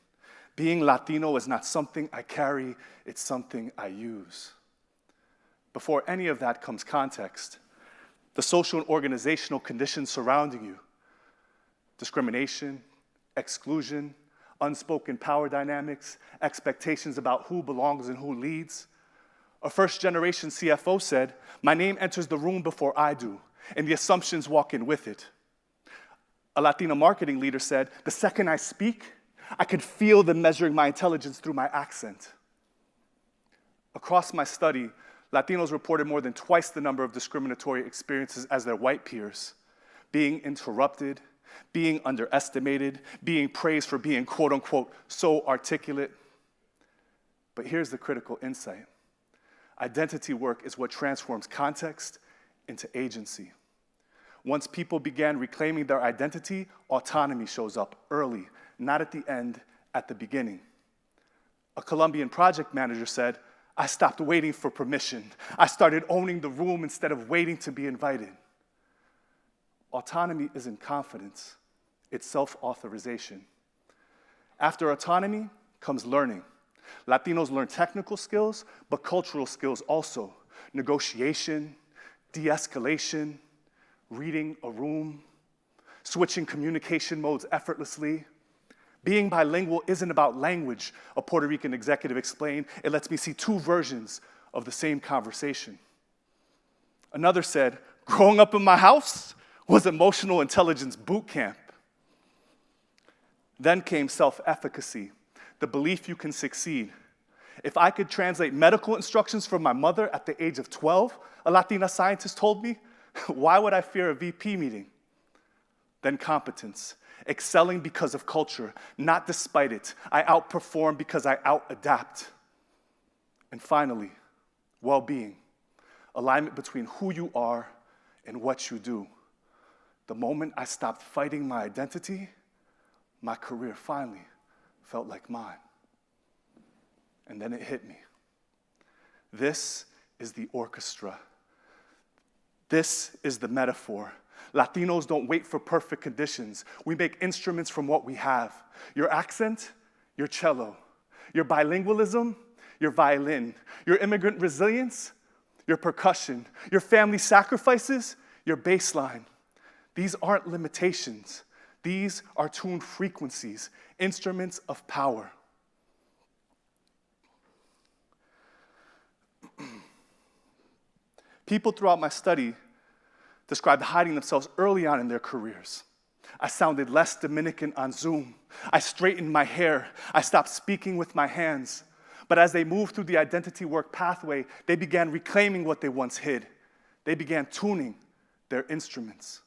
Being Latino is not something I carry, it's something I use. Before any of that comes context, the social and organizational conditions surrounding you, discrimination, exclusion, unspoken power dynamics, expectations about who belongs and who leads. A first-generation CFO said, "My name enters the room before I do, and the assumptions walk in with it." A Latina marketing leader said, "The second I speak, I could feel them measuring my intelligence through my accent." Across my study, Latinos reported more than twice the number of discriminatory experiences as their white peers, being interrupted, being underestimated, being praised for being, quote unquote, so articulate. But here's the critical insight. Identity work is what transforms context into agency. Once people began reclaiming their identity, autonomy shows up early, not at the end, at the beginning. A Colombian project manager said, "I stopped waiting for permission. I started owning the room instead of waiting to be invited." Autonomy isn't confidence, it's self-authorization. After autonomy comes learning. Latinos learn technical skills, but cultural skills also. Negotiation, de-escalation, reading a room, switching communication modes effortlessly. Being bilingual isn't about language, a Puerto Rican executive explained. It lets me see two versions of the same conversation. Another said, "Growing up in my house was emotional intelligence boot camp." Then came self-efficacy, the belief you can succeed. If I could translate medical instructions from my mother at the age of 12, a Latina scientist told me, why would I fear a VP meeting? Then competence, excelling because of culture, not despite it. I outperform because I out-adapt. And finally, well-being, alignment between who you are and what you do. The moment I stopped fighting my identity, my career finally felt like mine. And then it hit me. This is the orchestra. This is the metaphor. Latinos don't wait for perfect conditions. We make instruments from what we have. Your accent, your cello. Your bilingualism, your violin. Your immigrant resilience, your percussion. Your family sacrifices, your bass line. These aren't limitations. These are tuned frequencies, instruments of power. People throughout my study described hiding themselves early on in their careers. I sounded less Dominican on Zoom. I straightened my hair. I stopped speaking with my hands. But as they moved through the identity work pathway, they began reclaiming what they once hid. They began tuning their instruments.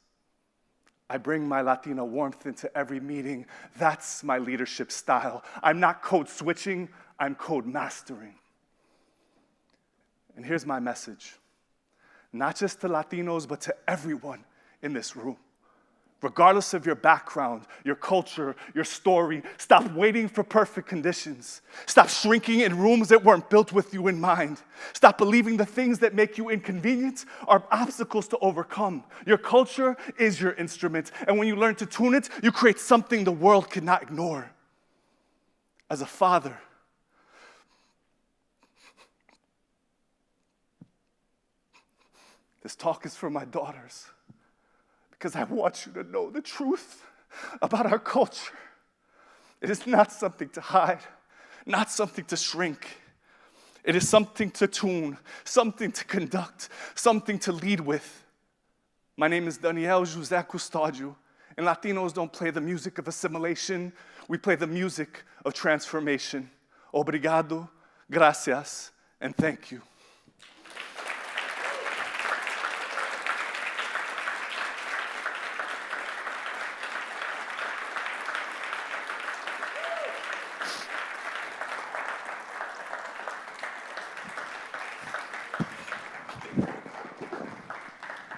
I bring my Latina warmth into every meeting. That's my leadership style. I'm not code switching, I'm code mastering. And here's my message. Not just to Latinos, but to everyone in this room. Regardless of your background, your culture, your story, stop waiting for perfect conditions. Stop shrinking in rooms that weren't built with you in mind. Stop believing the things that make you inconvenient are obstacles to overcome. Your culture is your instrument, and when you learn to tune it, you create something the world cannot ignore. As a father, this talk is for my daughters, because I want you to know the truth about our culture. It is not something to hide, not something to shrink. It is something to tune, something to conduct, something to lead with. My name is Daniel José Custodio, and Latinos don't play the music of assimilation, we play the music of transformation. Obrigado, gracias, and thank you.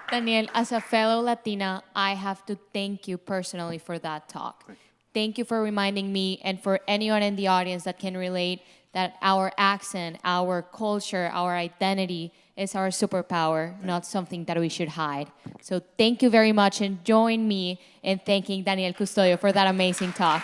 Daniel, as a fellow Latina, I have to thank you personally for that talk. Thank you for reminding me and for anyone in the audience that can relate that our accent, our culture, our identity is our superpower, not something that we should hide. So thank you very much, and join me in thanking Daniel Custodio for that amazing talk.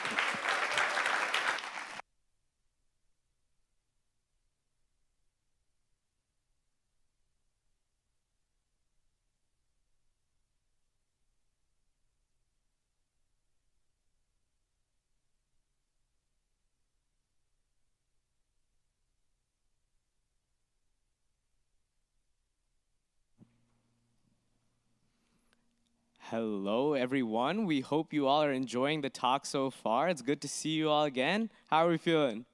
Hello, everyone. We hope you all are enjoying the talk so far. It's good to see you all again. How are we feeling?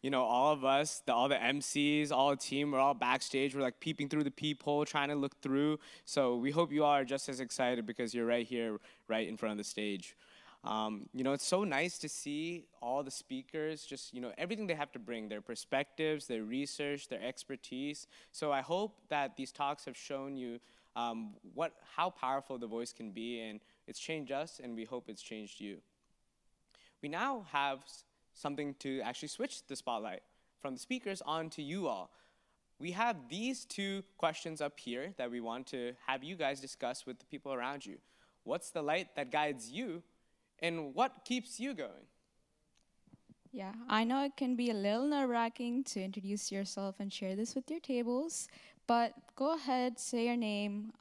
You know, all of us, all the MCs, all the team, we're all backstage. We're like peeping through the peephole, trying to look through. So we hope you all are just as excited because you're right here, right in front of the stage. You know, it's so nice to see all the speakers, just, you know, everything they have to bring, their perspectives, their research, their expertise. So I hope that these talks have shown you how powerful the voice can be, and it's changed us, and we hope it's changed you. We now have something to actually switch the spotlight from the speakers on to you all. We have these two questions up here that we want to have you guys discuss with the people around you. What's the light that guides you, and what keeps you going? Yeah, I know it can be a little nerve-wracking to introduce yourself and share this with your tables, but go ahead, say your name,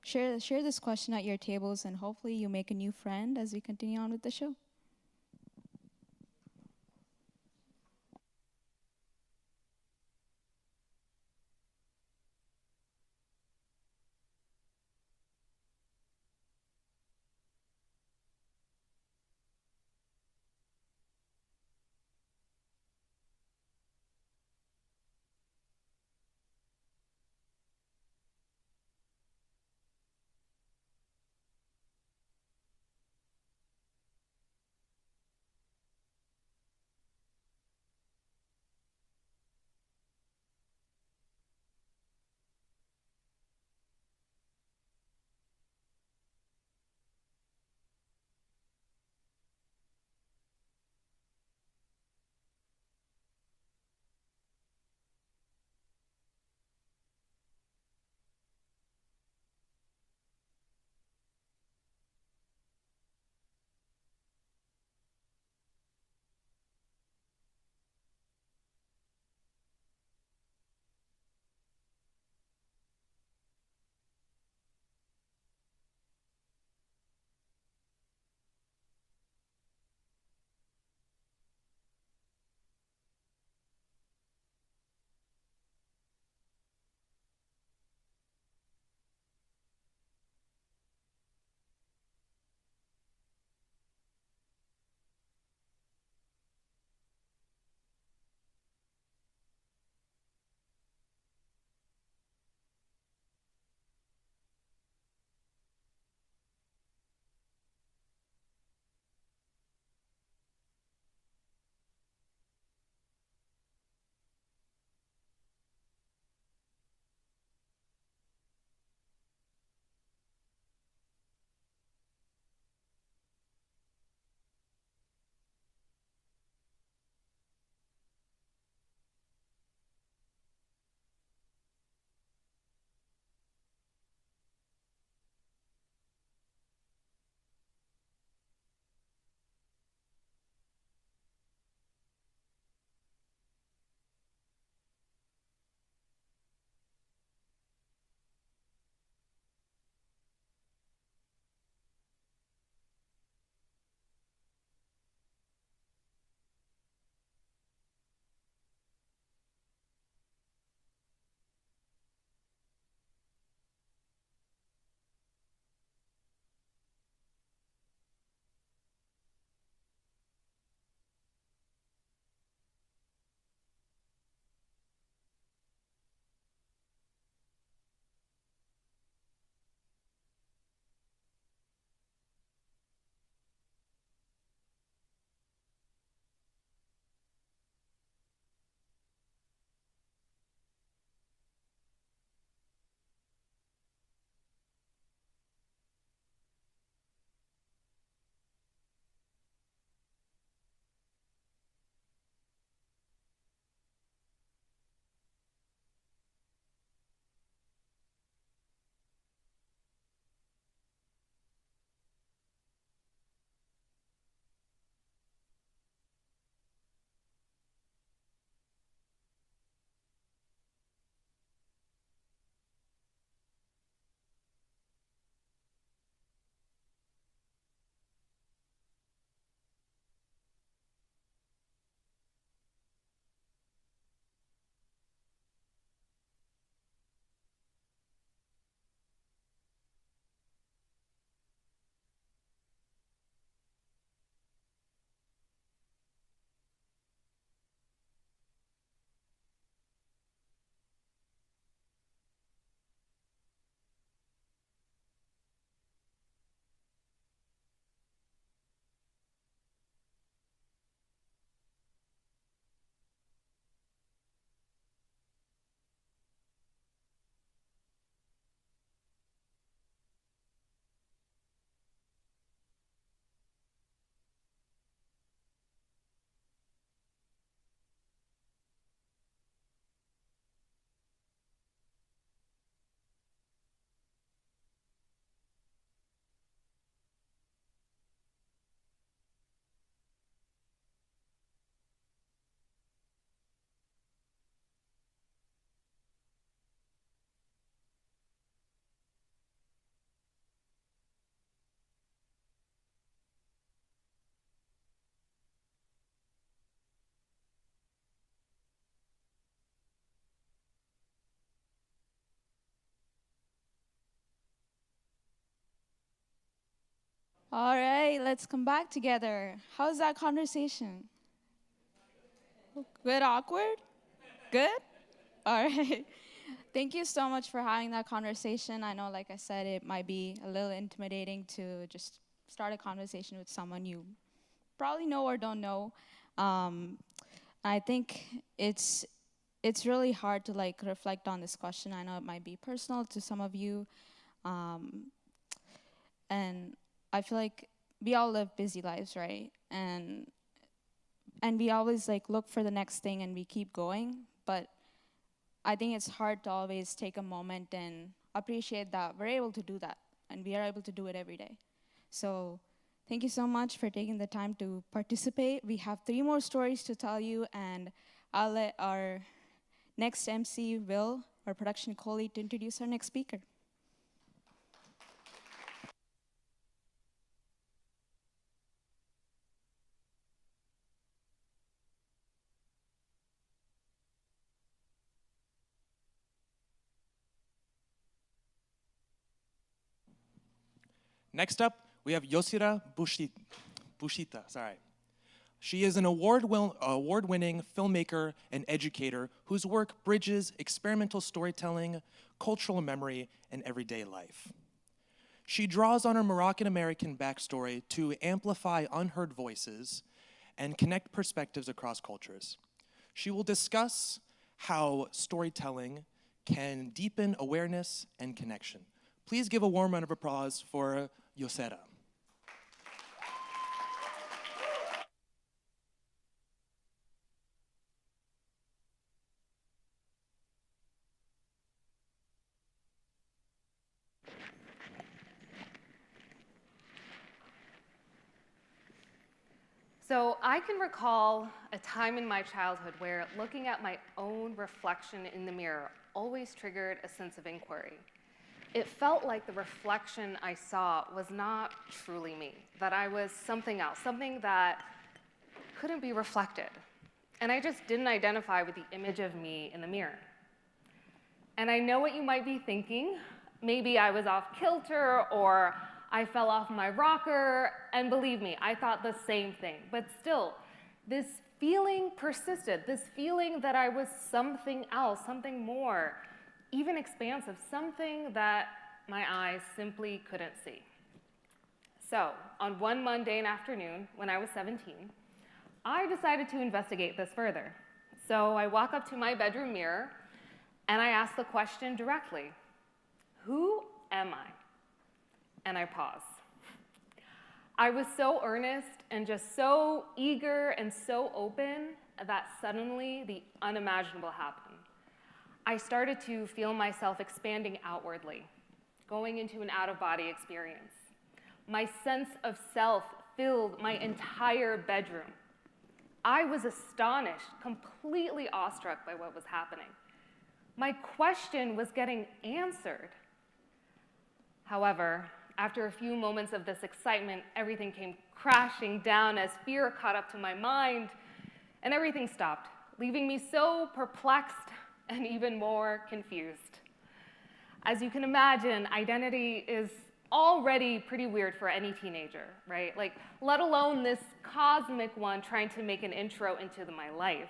share this question at your tables, and hopefully you make a new friend as we continue on with the show. All right, let's come back together. How's that conversation? Good, awkward? Good? All right. Thank you so much for having that conversation. I know, like I said, it might be a little intimidating to just start a conversation with someone you probably know or don't know. I think it's really hard to like reflect on this question. I know it might be personal to some of you, and I feel like we all live busy lives, right? And we always like look for the next thing and we keep going, but I think it's hard to always take a moment and appreciate that we're able to do that and we are able to do it every day. So thank you so much for taking the time to participate. We have 3 more stories to tell you, and I'll let our next MC, Will, our production co-lead, to introduce our next speaker. Next up, we have Yoshira Bushita. Sorry. She is an award-winning filmmaker and educator whose work bridges experimental storytelling, cultural memory, and everyday life. She draws on her Moroccan-American backstory to amplify unheard voices and connect perspectives across cultures. She will discuss how storytelling can deepen awareness and connection. Please give a warm round of applause for Yoshira. So I can recall a time in my childhood where looking at my own reflection in the mirror always triggered a sense of inquiry. It felt like the reflection I saw was not truly me, that I was something else, something that couldn't be reflected. And I just didn't identify with the image of me in the mirror. And I know what you might be thinking. Maybe I was off kilter, or I fell off my rocker, and believe me, I thought the same thing. But still, this feeling persisted, this feeling that I was something else, something more, even expansive, something that my eyes simply couldn't see. So, on one mundane afternoon, when I was 17, I decided to investigate this further. So I walk up to my bedroom mirror, and I ask the question directly, who am I? And I pause. I was so earnest and just so eager and so open that suddenly the unimaginable happened. I started to feel myself expanding outwardly, going into an out-of-body experience. My sense of self filled my entire bedroom. I was astonished, completely awestruck by what was happening. My question was getting answered. However, after a few moments of this excitement, everything came crashing down as fear caught up to my mind, and everything stopped, leaving me so perplexed and even more confused. As you can imagine, identity is already pretty weird for any teenager, right? Like, let alone this cosmic one trying to make an intro into my life.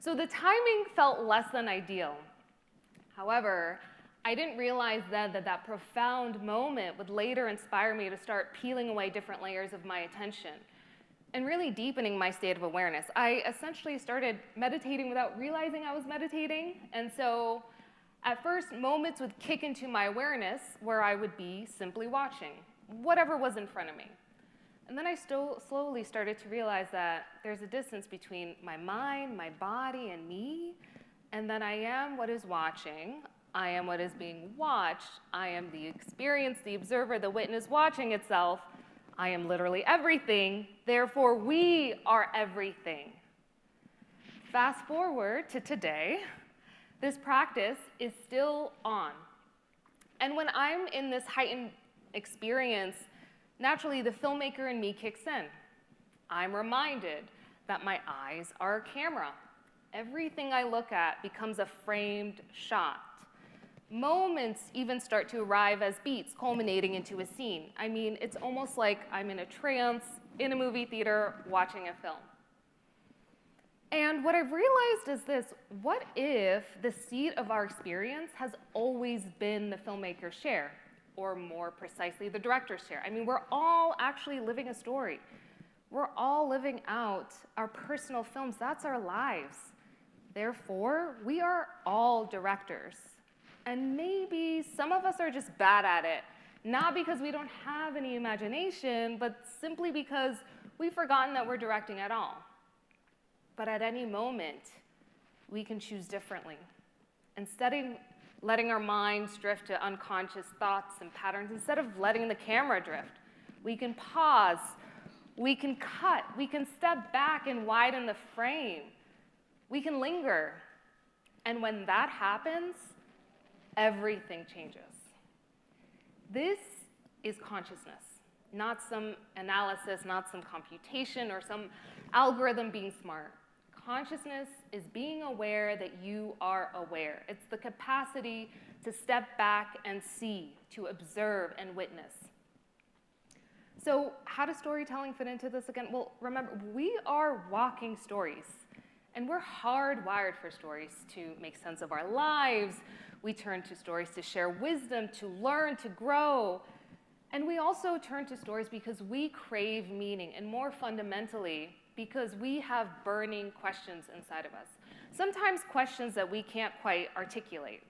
So the timing felt less than ideal. However, I didn't realize then that that profound moment would later inspire me to start peeling away different layers of my attention and really deepening my state of awareness. I essentially started meditating without realizing I was meditating. And so at first, moments would kick into my awareness where I would be simply watching whatever was in front of me. And then I slowly started to realize that there's a distance between my mind, my body, and me, and that I am what is watching. I am what is being watched. I am the experience, the observer, the witness watching itself. I am literally everything. Therefore, we are everything. Fast forward to today, this practice is still on. And when I'm in this heightened experience, naturally the filmmaker in me kicks in. I'm reminded that my eyes are a camera. Everything I look at becomes a framed shot. Moments even start to arrive as beats, culminating into a scene. I mean, it's almost like I'm in a trance in a movie theater watching a film. And what I've realized is this: what if the seat of our experience has always been the filmmaker's chair, or more precisely, the director's chair? I mean, we're all actually living a story. We're all living out our personal films. That's our lives. Therefore, we are all directors. And maybe some of us are just bad at it, not because we don't have any imagination, but simply because we've forgotten that we're directing at all. But at any moment, we can choose differently. Instead of letting our minds drift to unconscious thoughts and patterns, instead of letting the camera drift, we can pause, we can cut, we can step back and widen the frame, we can linger. And when that happens, everything changes. This is consciousness, not some analysis, not some computation, or some algorithm being smart. Consciousness is being aware that you are aware. It's the capacity to step back and see, to observe and witness. So how does storytelling fit into this again? Well, remember, we are walking stories, and we're hardwired for stories to make sense of our lives. We turn to stories to share wisdom, to learn, to grow. And we also turn to stories because we crave meaning, and more fundamentally, because we have burning questions inside of us. Sometimes questions that we can't quite articulate.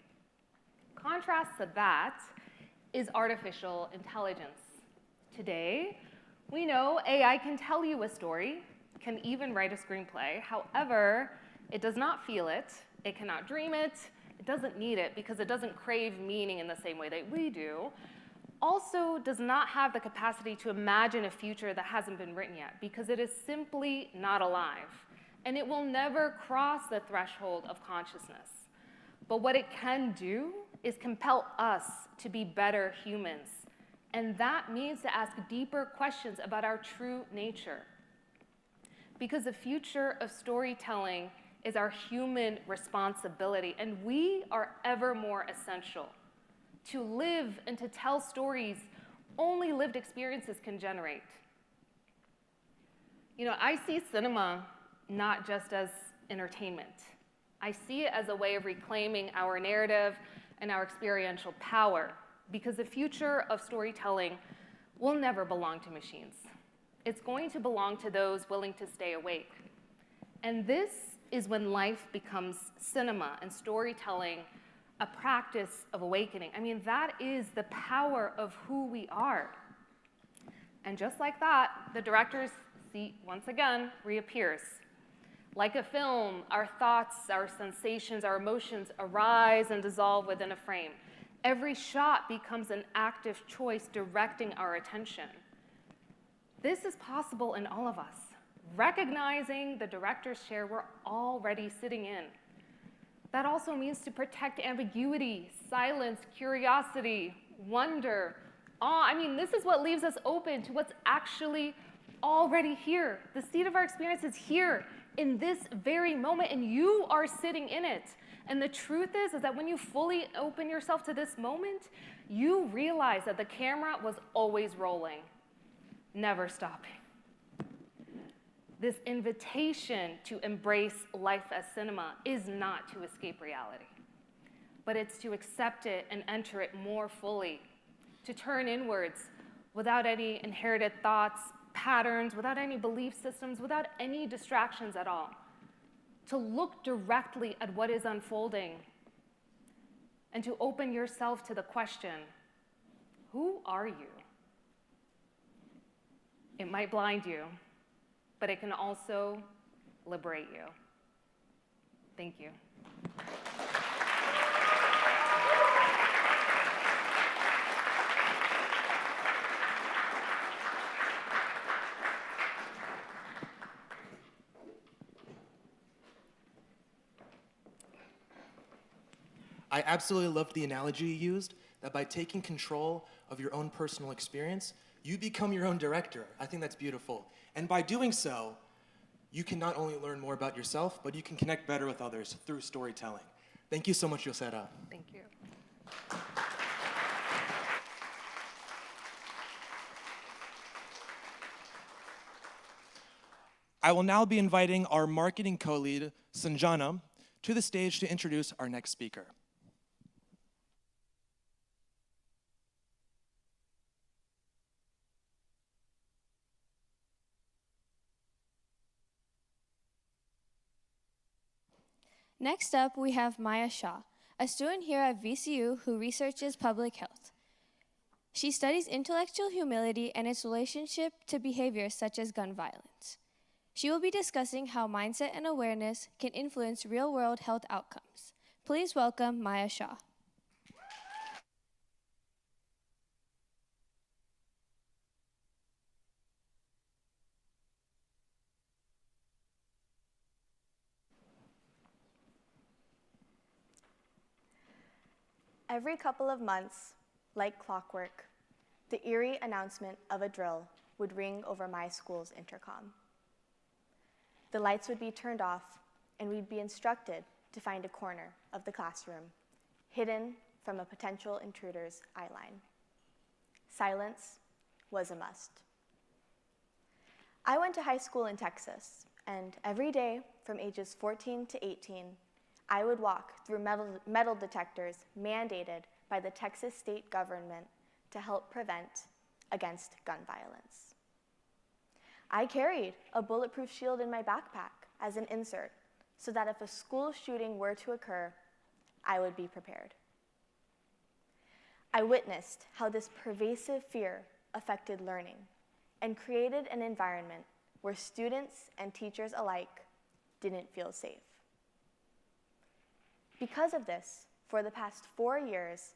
Contrast to that is artificial intelligence. Today, we know AI can tell you a story, can even write a screenplay. However, it does not feel it, it cannot dream it, it doesn't need it because it doesn't crave meaning in the same way that we do. Also does not have the capacity to imagine a future that hasn't been written yet because it is simply not alive. And it will never cross the threshold of consciousness. But what it can do is compel us to be better humans. And that means to ask deeper questions about our true nature. Because the future of storytelling is our human responsibility, and we are ever more essential. To live and to tell stories only lived experiences can generate. You know, I see cinema not just as entertainment. I see it as a way of reclaiming our narrative and our experiential power, because the future of storytelling will never belong to machines. It's going to belong to those willing to stay awake. And this is when life becomes cinema and storytelling a practice of awakening. I mean, that is the power of who we are. And just like that, the director's seat once again reappears. Like a film, our thoughts, our sensations, our emotions arise and dissolve within a frame. Every shot becomes an active choice directing our attention. This is possible in all of us. Recognizing the director's chair we're already sitting in. That also means to protect ambiguity, silence, curiosity, wonder, awe. I mean, this is what leaves us open to what's actually already here. The seed of our experience is here in this very moment, and you are sitting in it. And the truth is that when you fully open yourself to this moment, you realize that the camera was always rolling, never stopping. This invitation to embrace life as cinema is not to escape reality, but it's to accept it and enter it more fully, to turn inwards without any inherited thoughts, patterns, without any belief systems, without any distractions at all, to look directly at what is unfolding and to open yourself to the question, who are you? It might blind you, but it can also liberate you. Thank you. I absolutely loved the analogy you used, that by taking control of your own personal experience, you become your own director. I think that's beautiful. And by doing so, you can not only learn more about yourself, but you can connect better with others through storytelling. Thank you so much, Yosera. Thank you. I will now be inviting our marketing co-lead, Sanjana, to the stage to introduce our next speaker. Next up, we have Maya Shah, a student here at VCU who researches public health. She studies intellectual humility and its relationship to behaviors such as gun violence. She will be discussing how mindset and awareness can influence real-world health outcomes. Please welcome Maya Shah. Every couple of months, like clockwork, the eerie announcement of a drill would ring over my school's intercom. The lights would be turned off, and we'd be instructed to find a corner of the classroom, hidden from a potential intruder's eyeline. Silence was a must. I went to high school in Texas, and every day from ages 14 to 18, I would walk through metal detectors mandated by the Texas state government to help prevent against gun violence. I carried a bulletproof shield in my backpack as an insert so that if a school shooting were to occur, I would be prepared. I witnessed how this pervasive fear affected learning and created an environment where students and teachers alike didn't feel safe. Because of this, for the past 4 years,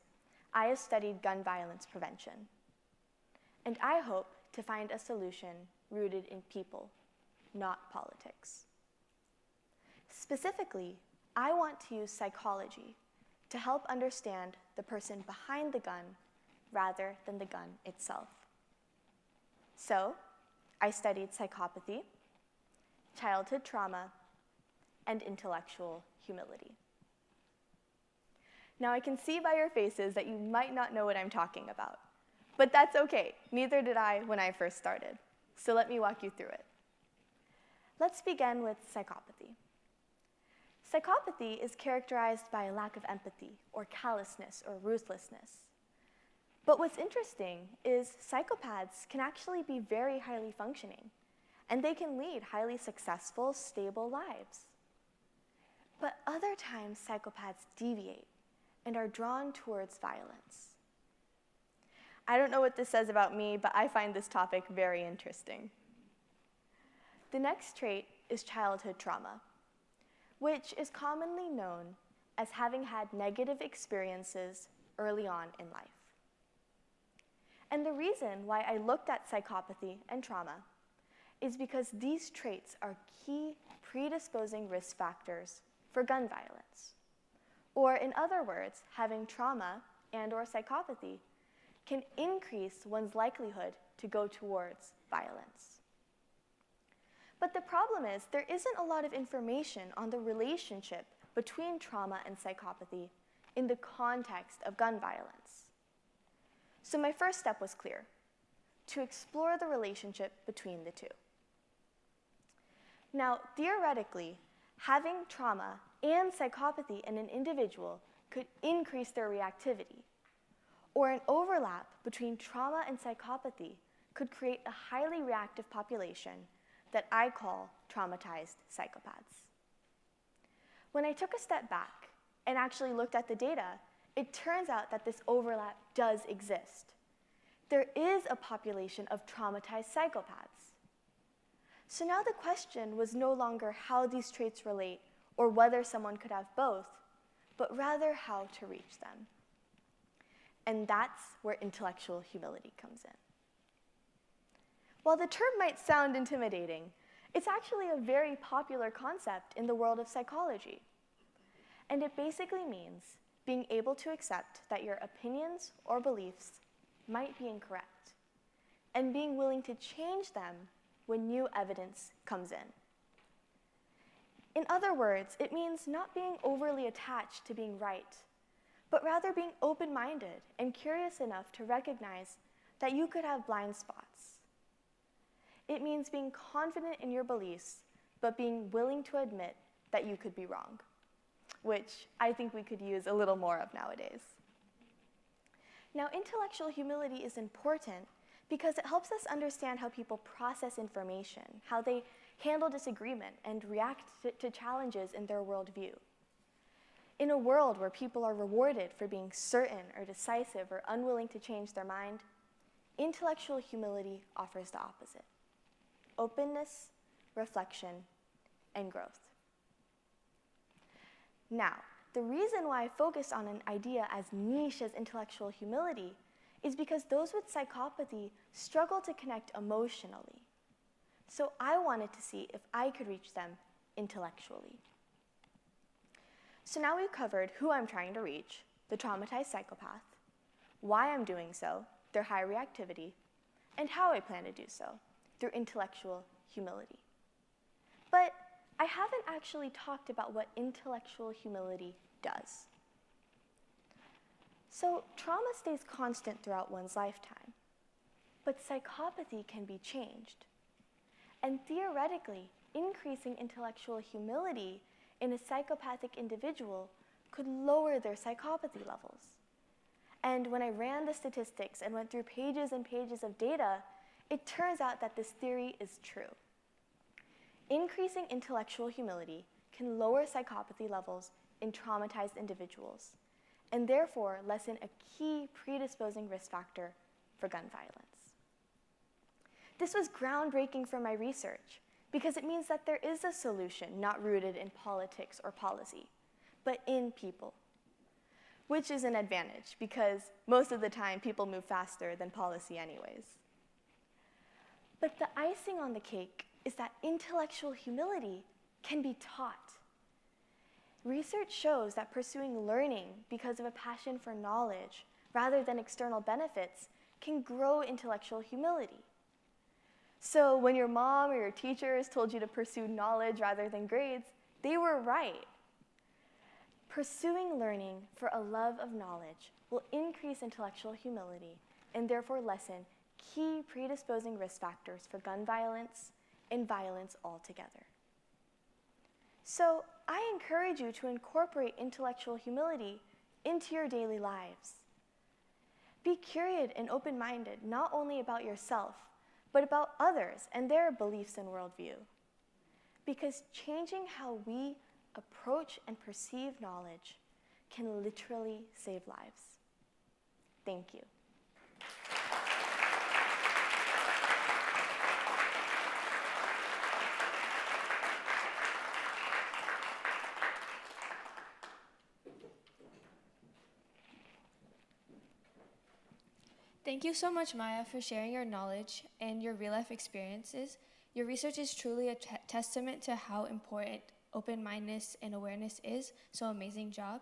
I have studied gun violence prevention, and I hope to find a solution rooted in people, not politics. Specifically, I want to use psychology to help understand the person behind the gun rather than the gun itself. So, I studied psychopathy, childhood trauma, and intellectual humility. Now, I can see by your faces that you might not know what I'm talking about, but that's okay. Neither did I when I first started. So let me walk you through it. Let's begin with psychopathy. Psychopathy is characterized by a lack of empathy, or callousness, or ruthlessness. But what's interesting is psychopaths can actually be very highly functioning, and they can lead highly successful, stable lives. But other times, psychopaths deviate and are drawn towards violence. I don't know what this says about me, but I find this topic very interesting. The next trait is childhood trauma, which is commonly known as having had negative experiences early on in life. And the reason why I looked at psychopathy and trauma is because these traits are key predisposing risk factors for gun violence. Or in other words, having trauma and/or psychopathy can increase one's likelihood to go towards violence. But the problem is there isn't a lot of information on the relationship between trauma and psychopathy in the context of gun violence. So my first step was clear: to explore the relationship between the two. Now, theoretically, having trauma and psychopathy in an individual could increase their reactivity, or an overlap between trauma and psychopathy could create a highly reactive population that I call traumatized psychopaths. When I took a step back and actually looked at the data, it turns out that this overlap does exist. There is a population of traumatized psychopaths. So now the question was no longer how these traits relate or whether someone could have both, but rather how to reach them. And that's where intellectual humility comes in. While the term might sound intimidating, it's actually a very popular concept in the world of psychology. And it basically means being able to accept that your opinions or beliefs might be incorrect, and being willing to change them when new evidence comes in. In other words, it means not being overly attached to being right, but rather being open-minded and curious enough to recognize that you could have blind spots. It means being confident in your beliefs, but being willing to admit that you could be wrong, which I think we could use a little more of nowadays. Now, intellectual humility is important because it helps us understand how people process information, how they handle disagreement, and react to challenges in their worldview. In a world where people are rewarded for being certain or decisive or unwilling to change their mind, intellectual humility offers the opposite: openness, reflection, and growth. Now, the reason why I focused on an idea as niche as intellectual humility is because those with psychopathy struggle to connect emotionally. So I wanted to see if I could reach them intellectually. So now we've covered who I'm trying to reach, the traumatized psychopath, why I'm doing so, their high reactivity, and how I plan to do so, through intellectual humility. But I haven't actually talked about what intellectual humility does. So trauma stays constant throughout one's lifetime, but psychopathy can be changed. And theoretically, increasing intellectual humility in a psychopathic individual could lower their psychopathy levels. And when I ran the statistics and went through pages and pages of data, it turns out that this theory is true. Increasing intellectual humility can lower psychopathy levels in traumatized individuals, and therefore lessen a key predisposing risk factor for gun violence. This was groundbreaking for my research because it means that there is a solution not rooted in politics or policy, but in people, which is an advantage because most of the time people move faster than policy anyways. But the icing on the cake is that intellectual humility can be taught. Research shows that pursuing learning because of a passion for knowledge rather than external benefits can grow intellectual humility. So when your mom or your teachers told you to pursue knowledge rather than grades, they were right. Pursuing learning for a love of knowledge will increase intellectual humility and therefore lessen key predisposing risk factors for gun violence and violence altogether. So I encourage you to incorporate intellectual humility into your daily lives. Be curious and open-minded, not only about yourself, but about others and their beliefs and worldview. Because changing how we approach and perceive knowledge can literally save lives. Thank you. Thank you so much, Maya, for sharing your knowledge and your real-life experiences. Your research is truly a testament to how important open-mindedness and awareness is, so amazing job.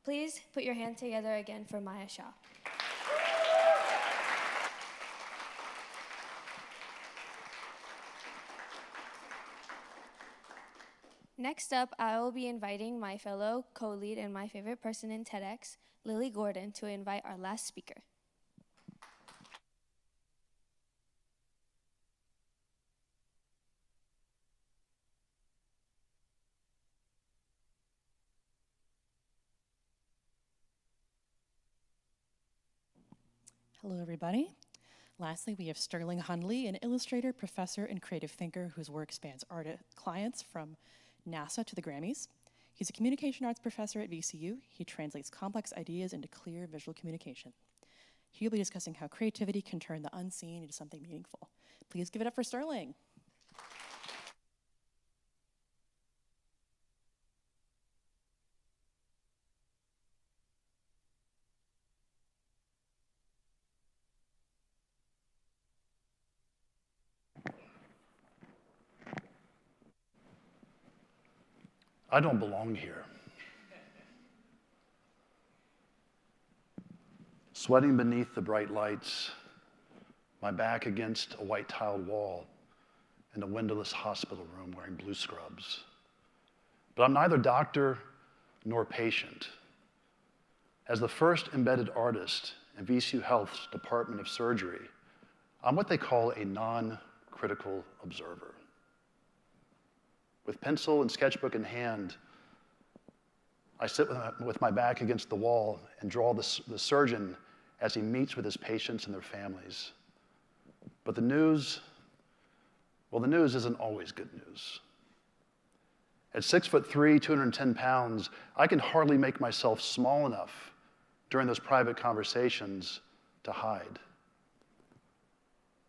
Please put your hand together again for Maya Shah. Next up, I will be inviting my fellow co-lead and my favorite person in TEDx, Lily Gordon, to invite our last speaker. Hello, everybody. Lastly, we have Sterling Hundley, an illustrator, professor, and creative thinker whose work spans clients from NASA to the Grammys. He's a communication arts professor at VCU. He translates complex ideas into clear visual communication. He'll be discussing how creativity can turn the unseen into something meaningful. Please give it up for Sterling. I don't belong here. Sweating beneath the bright lights, my back against a white tiled wall in a windowless hospital room wearing blue scrubs. But I'm neither doctor nor patient. As the first embedded artist in VCU Health's Department of Surgery, I'm what they call a non-critical observer. With pencil and sketchbook in hand, I sit with my back against the wall and draw the surgeon as he meets with his patients and their families. But the news, well, the news isn't always good news. At 6'3", 210 pounds, I can hardly make myself small enough during those private conversations to hide.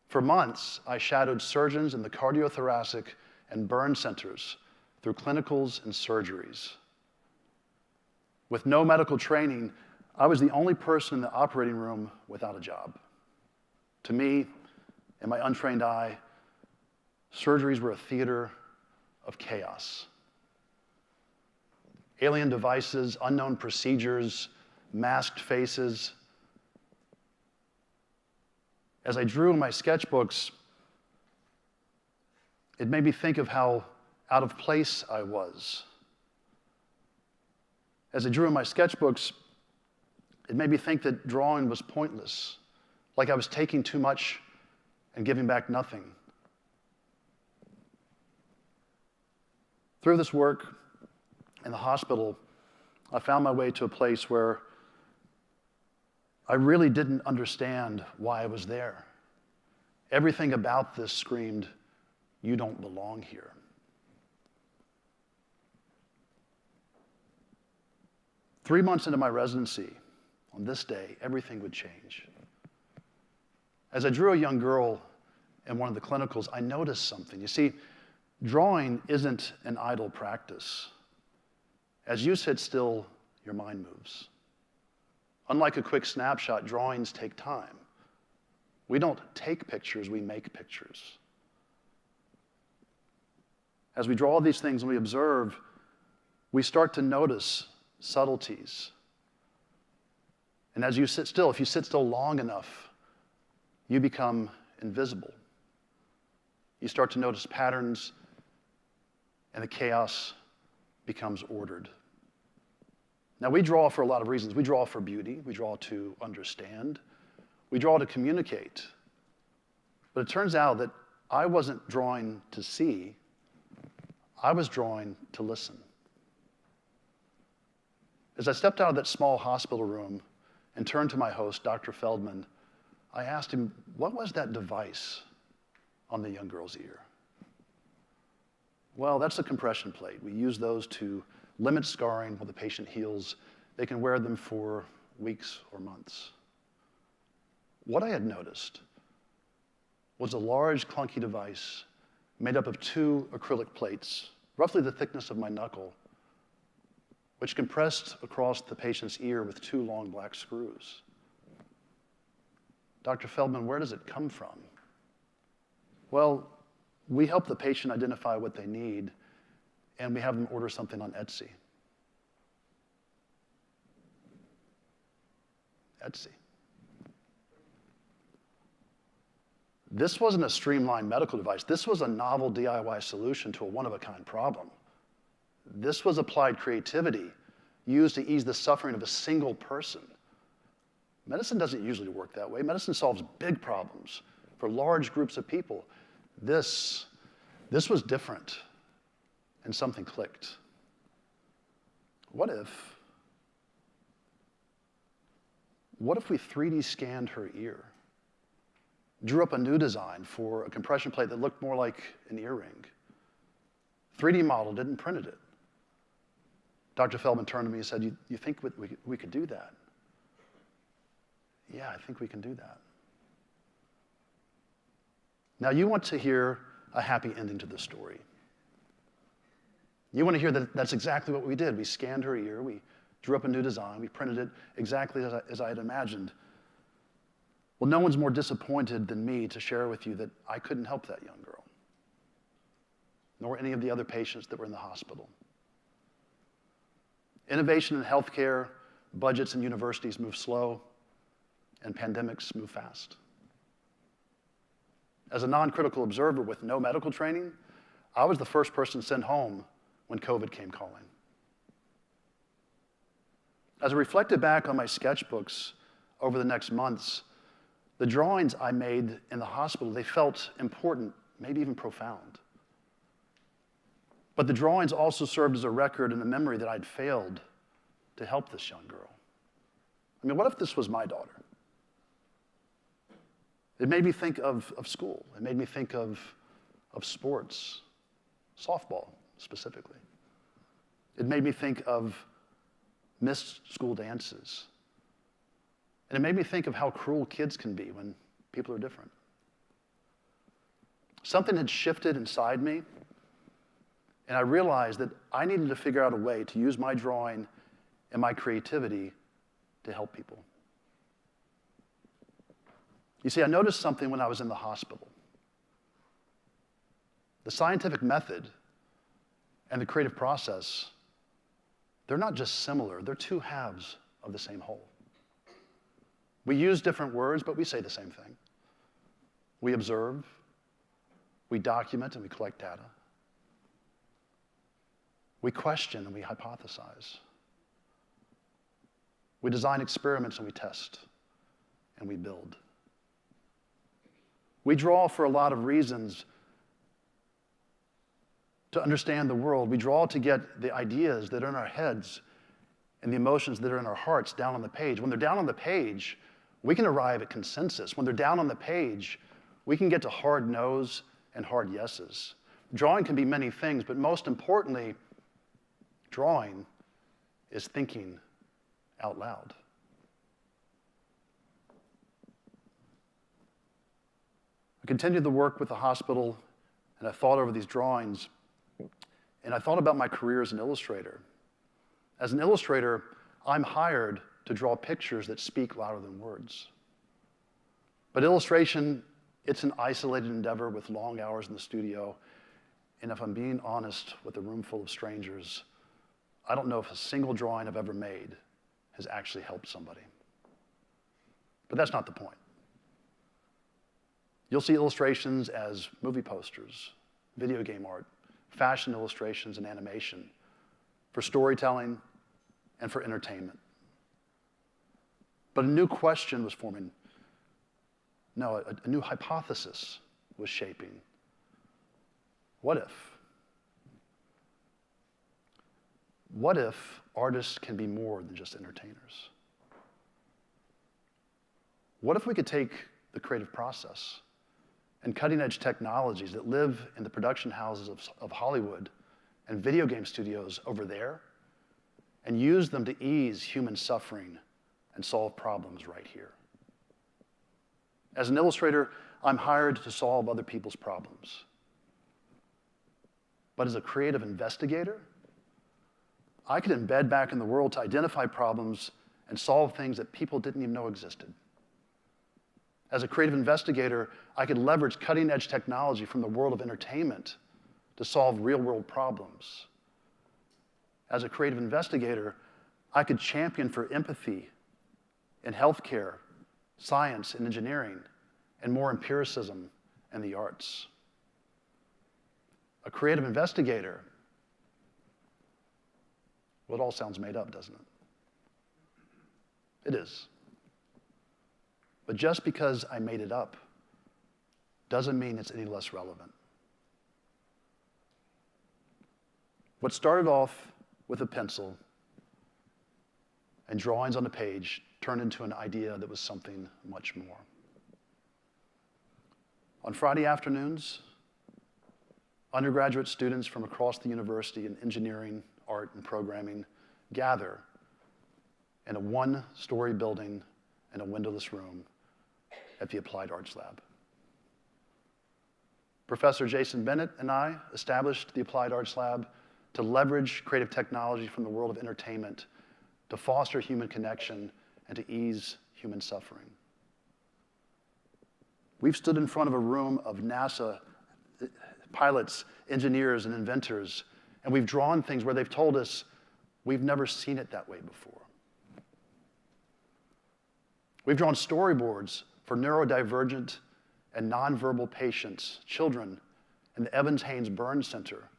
For months, I shadowed surgeons in the cardiothoracic and burn centers through clinicals and surgeries. With no medical training, I was the only person in the operating room without a job. To me, in my untrained eye, surgeries were a theater of chaos. Alien devices, unknown procedures, masked faces. As I drew in my sketchbooks, it made me think of how out of place I was. As I drew in my sketchbooks, it made me think that drawing was pointless, like I was taking too much and giving back nothing. Through this work in the hospital, I found my way to a place where I really didn't understand why I was there. Everything about this screamed, "You don't belong here." Three months into my residency, on this day, everything would change. As I drew a young girl in one of the clinicals, I noticed something. You see, drawing isn't an idle practice. As you sit still, your mind moves. Unlike a quick snapshot, drawings take time. We don't take pictures, we make pictures. As we draw these things and we observe, we start to notice subtleties. And as you sit still, if you sit still long enough, you become invisible. You start to notice patterns, and the chaos becomes ordered. Now, we draw for a lot of reasons. We draw for beauty. We draw to understand. We draw to communicate. But it turns out that I wasn't drawing to see. I was drawing to listen. As I stepped out of that small hospital room and turned to my host, Dr. Feldman, I asked him, what was that device on the young girl's ear? Well, that's a compression plate. We use those to limit scarring while the patient heals. They can wear them for weeks or months. What I had noticed was a large, clunky device made up of two acrylic plates, roughly the thickness of my knuckle, which compressed across the patient's ear with two long black screws. Dr. Feldman, where does it come from? Well, we help the patient identify what they need, and we have them order something on Etsy. Etsy. This wasn't a streamlined medical device. This was a novel DIY solution to a one-of-a-kind problem. This was applied creativity used to ease the suffering of a single person. Medicine doesn't usually work that way. Medicine solves big problems for large groups of people. This was different, and something clicked. What if we 3D scanned her ear, drew up a new design for a compression plate that looked more like an earring, 3D modeled it and printed it? Dr. Feldman turned to me and said, you think we could do that? Yeah, I think we can do that. Now, you want to hear a happy ending to the story. You want to hear that that's exactly what we did. We scanned her ear, we drew up a new design, we printed it exactly as I had imagined. Well, no one's more disappointed than me to share with you that I couldn't help that young girl, nor any of the other patients that were in the hospital. Innovation in healthcare, budgets in universities move slow, and pandemics move fast. As a non-critical observer with no medical training, I was the first person sent home when COVID came calling. As I reflected back on my sketchbooks over the next months, the drawings I made in the hospital, they felt important, maybe even profound. But the drawings also served as a record and a memory that I'd failed to help this young girl. I mean, what if this was my daughter? It made me think of school. It made me think of sports, softball specifically. It made me think of missed school dances. And it made me think of how cruel kids can be when people are different. Something had shifted inside me, and I realized that I needed to figure out a way to use my drawing and my creativity to help people. You see, I noticed something when I was in the hospital. The scientific method and the creative process, they're not just similar, they're two halves of the same whole. We use different words, but we say the same thing. We observe, we document, and we collect data. We question and we hypothesize. We design experiments and we test and we build. We draw for a lot of reasons to understand the world. We draw to get the ideas that are in our heads and the emotions that are in our hearts down on the page. When they're down on the page, we can arrive at consensus. When they're down on the page, we can get to hard no's and hard yeses. Drawing can be many things, but most importantly, drawing is thinking out loud. I continued the work with the hospital, and I thought over these drawings, and I thought about my career as an illustrator. As an illustrator, I'm hired to draw pictures that speak louder than words. But illustration, it's an isolated endeavor with long hours in the studio, and if I'm being honest with a room full of strangers, I don't know if a single drawing I've ever made has actually helped somebody. But that's not the point. You'll see illustrations as movie posters, video game art, fashion illustrations, and animation for storytelling and for entertainment. But a new question was forming. No, a new hypothesis was shaping. What if? What if artists can be more than just entertainers? What if we could take the creative process and cutting-edge technologies that live in the production houses of Hollywood and video game studios over there and use them to ease human suffering and solve problems right here? As an illustrator, I'm hired to solve other people's problems. But as a creative investigator, I could embed back in the world to identify problems and solve things that people didn't even know existed. As a creative investigator, I could leverage cutting-edge technology from the world of entertainment to solve real-world problems. As a creative investigator, I could champion for empathy in healthcare, science, and engineering, and more empiricism and the arts. A creative investigator, well, it all sounds made up, doesn't it? It is. But just because I made it up doesn't mean it's any less relevant. What started off with a pencil and drawings on the page turned into an idea that was something much more. On Friday afternoons, undergraduate students from across the university in engineering, art, and programming gather in a one-story building in a windowless room at the Applied Arts Lab. Professor Jason Bennett and I established the Applied Arts Lab to leverage creative technology from the world of entertainment to foster human connection and to ease human suffering. We've stood in front of a room of NASA pilots, engineers, and inventors, and we've drawn things where they've told us we've never seen it that way before. We've drawn storyboards for neurodivergent and nonverbal patients, children, in the Evans Haynes Burn Center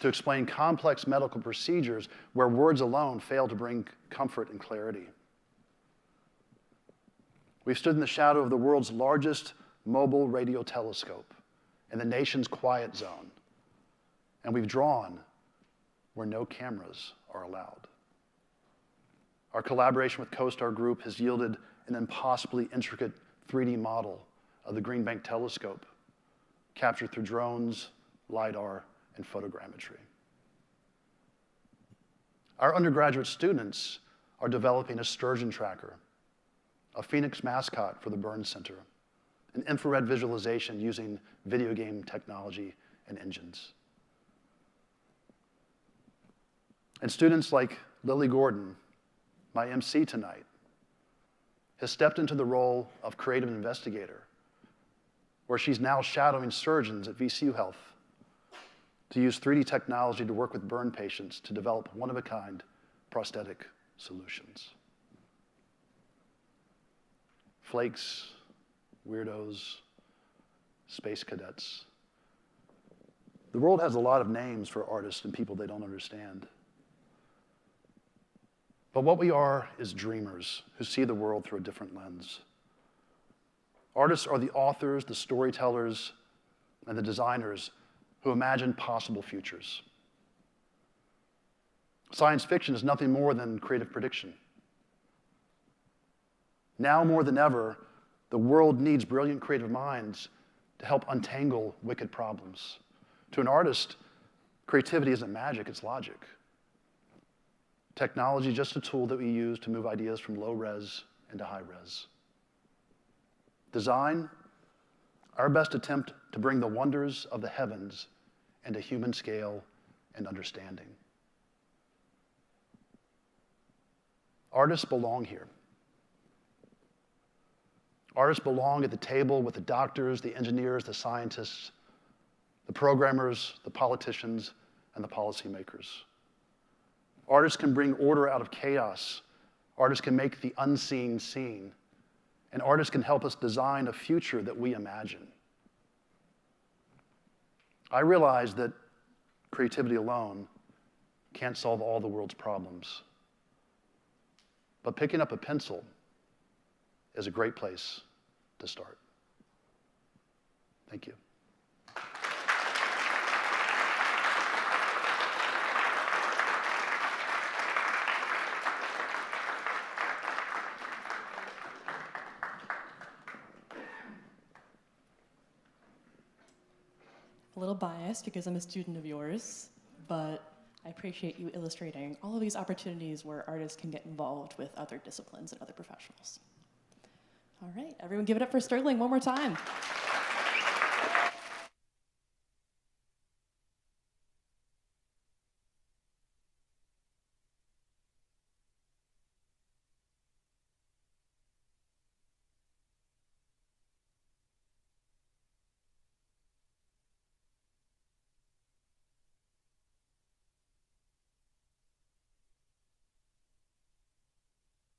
to explain complex medical procedures where words alone fail to bring comfort and clarity. We've stood in the shadow of the world's largest mobile radio telescope in the nation's quiet zone, and we've drawn where no cameras are allowed. Our collaboration with CoStar Group has yielded an impossibly intricate 3D model of the Green Bank telescope, captured through drones, LiDAR, and photogrammetry. Our undergraduate students are developing a sturgeon tracker, a Phoenix mascot for the Burn Center, and infrared visualization using video game technology and engines. And students like Lily Gordon, my MC tonight, has stepped into the role of creative investigator, where she's now shadowing surgeons at VCU Health to use 3D technology to work with burn patients to develop one-of-a-kind prosthetic solutions. Flakes, weirdos, space cadets. The world has a lot of names for artists and people they don't understand. But what we are is dreamers who see the world through a different lens. Artists are the authors, the storytellers, and the designers who imagine possible futures. Science fiction is nothing more than creative prediction. Now more than ever, the world needs brilliant creative minds to help untangle wicked problems. To an artist, creativity isn't magic, it's logic. Technology is just a tool that we use to move ideas from low res into high res. Design, our best attempt to bring the wonders of the heavens into human scale and understanding. Artists belong here. Artists belong at the table with the doctors, the engineers, the scientists, the programmers, the politicians, and the policymakers. Artists can bring order out of chaos. Artists can make the unseen seen. And artists can help us design a future that we imagine. I realize that creativity alone can't solve all the world's problems. But picking up a pencil is a great place to start. Thank you. A little biased because I'm a student of yours, but I appreciate you illustrating all of these opportunities where artists can get involved with other disciplines and other professionals. All right, everyone give it up for Sterling one more time.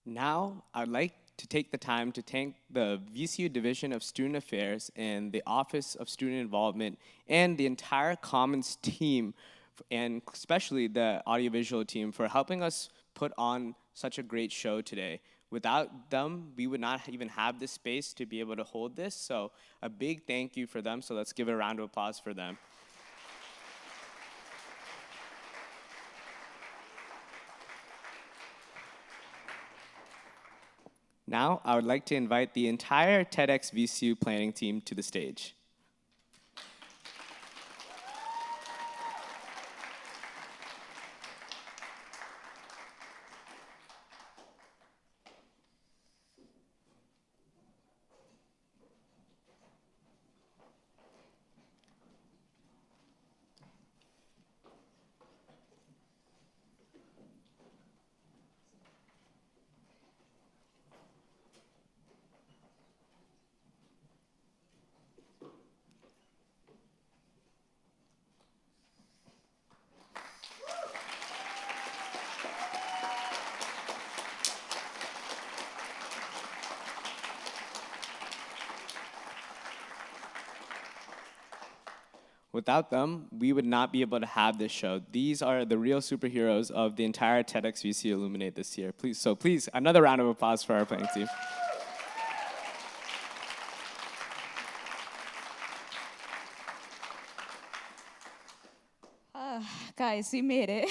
Now, I'd like to take the time to thank the VCU Division of Student Affairs and the Office of Student Involvement and the entire Commons team, and especially the audiovisual team, for helping us put on such a great show today. Without them, we would not even have this space to be able to hold this, so a big thank you for them, so let's give a round of applause for them. Now, I would like to invite the entire TEDxVCU planning team to the stage. Without them, we would not be able to have this show. These are the real superheroes of the entire TEDxVCU Illuminate this year. Please, another round of applause for our playing team. Guys, we made it.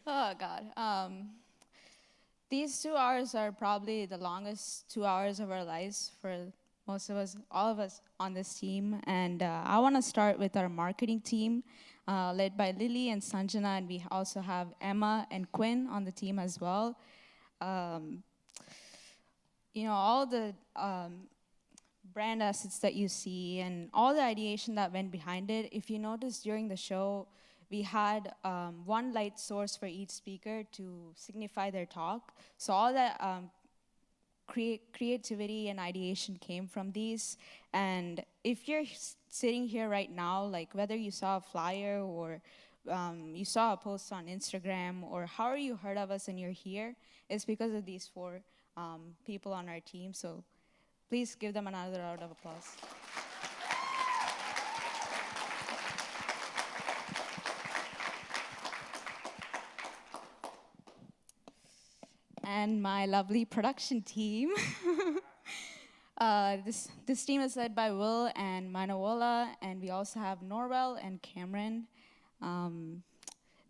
Oh, God. These 2 hours are probably the longest 2 hours of our lives for most of us, all of us on this team. And I want to start with our marketing team, led by Lily and Sanjana, and we also have Emma and Quinn on the team as well. All the brand assets that you see and all the ideation that went behind it, if you notice during the show, we had one light source for each speaker to signify their talk. So all that creativity and ideation came from these. And if you're sitting here right now, like whether you saw a flyer or you saw a post on Instagram or however you heard of us and you're here, it's because of these 4 people on our team. So please give them another round of applause. And my lovely production team. This team is led by Will and Manawola, and we also have Norwell and Cameron.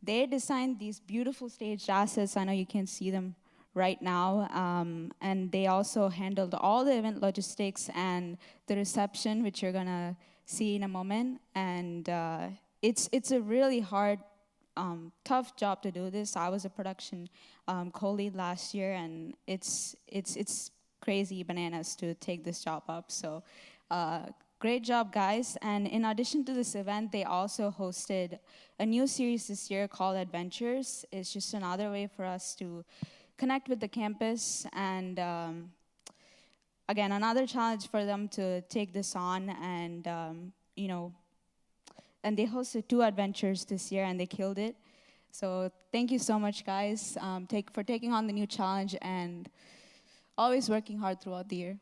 They designed these beautiful staged assets. I know you can't see them right now, and they also handled all the event logistics and the reception, which you're gonna see in a moment. And it's a really hard, tough job to do this. I was a production co-lead last year, and it's crazy bananas to take this job up. So great job, guys. And in addition to this event, they also hosted a new series this year called Adventures. It's just another way for us to connect with the campus, and again, another challenge for them to take this on. And and they hosted 2 adventures this year, and they killed it. So thank you so much, guys, for taking on the new challenge and always working hard throughout the year.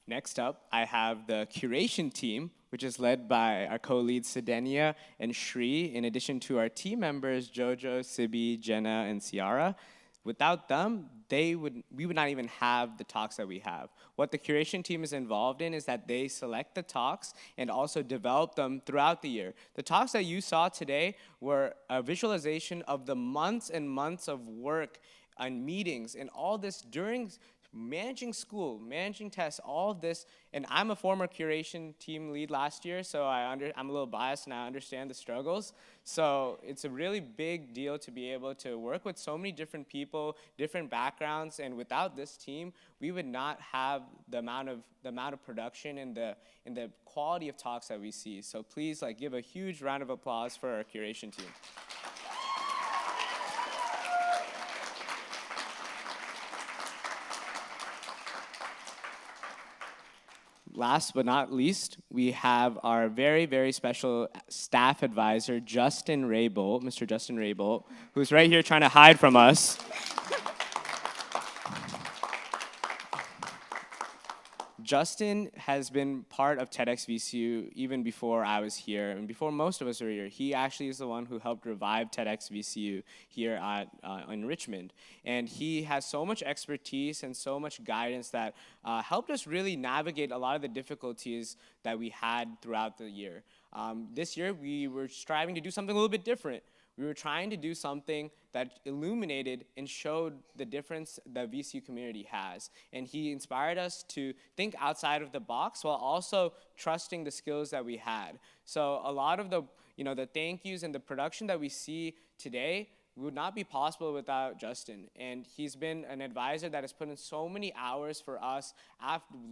Next up, I have the curation team, which is led by our co-leads Sedenia and Shri, in addition to our team members Jojo, Sibi, Jenna, and Ciara. Without them, we would not even have the talks that we have. What the curation team is involved in is that they select the talks and also develop them throughout the year. The talks that you saw today were a visualization of the months and months of work and meetings and all this during managing school, managing tests, all of this. And I'm a former curation team lead last year, so I'm a little biased and I understand the struggles. So it's a really big deal to be able to work with so many different people, different backgrounds, and without this team, we would not have the amount of production and the quality of talks that we see. So please give a huge round of applause for our curation team. Last but not least, we have our very, very special staff advisor, Justin Raybolt, Mr. Justin Raybolt, who's right here trying to hide from us. Justin has been part of TEDxVCU even before I was here and before most of us were here. He actually is the one who helped revive TEDxVCU here in Richmond. And he has so much expertise and so much guidance that helped us really navigate a lot of the difficulties that we had throughout the year. This year, we were striving to do something a little bit different. We were trying to do something that illuminated and showed the difference the VCU community has. And he inspired us to think outside of the box while also trusting the skills that we had. So a lot of the thank yous and the production that we see today would not be possible without Justin. And he's been an advisor that has put in so many hours for us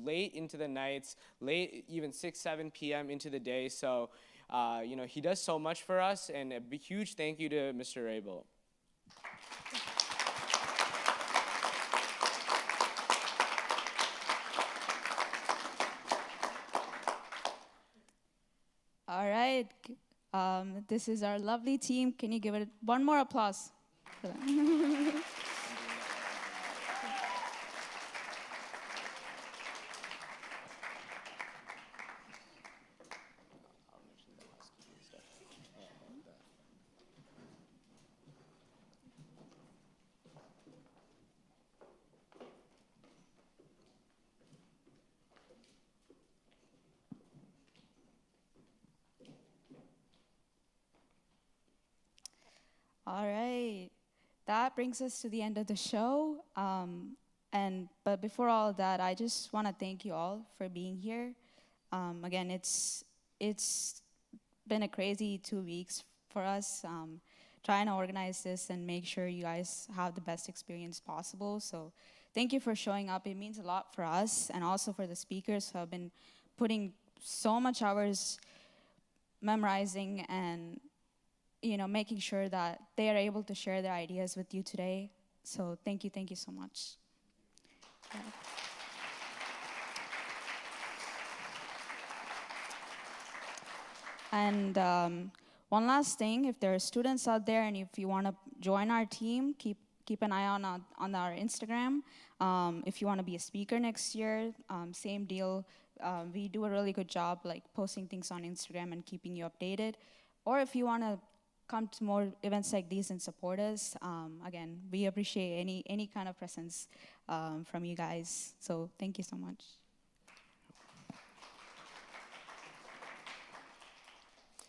late into the nights, late even 6, 7 p.m. into the day. So he does so much for us, and a huge thank you to Mr. Raybolt. All right, this is our lovely team. Can you give it one more applause for them? All right. That brings us to the end of the show. But before all of that, I just want to thank you all for being here. Again, it's been a crazy 2 weeks for us, trying to organize this and make sure you guys have the best experience possible. So thank you for showing up. It means a lot for us and also for the speakers who have been putting so much hours memorizing and making sure that they are able to share their ideas with you today. So thank you so much. And one last thing, if there are students out there and if you want to join our team, keep an eye on our Instagram. If you want to be a speaker next year, same deal. We do a really good job like posting things on Instagram and keeping you updated. Or if you want to come to more events like these and support us, again, we appreciate any kind of presence from you guys. So thank you so much.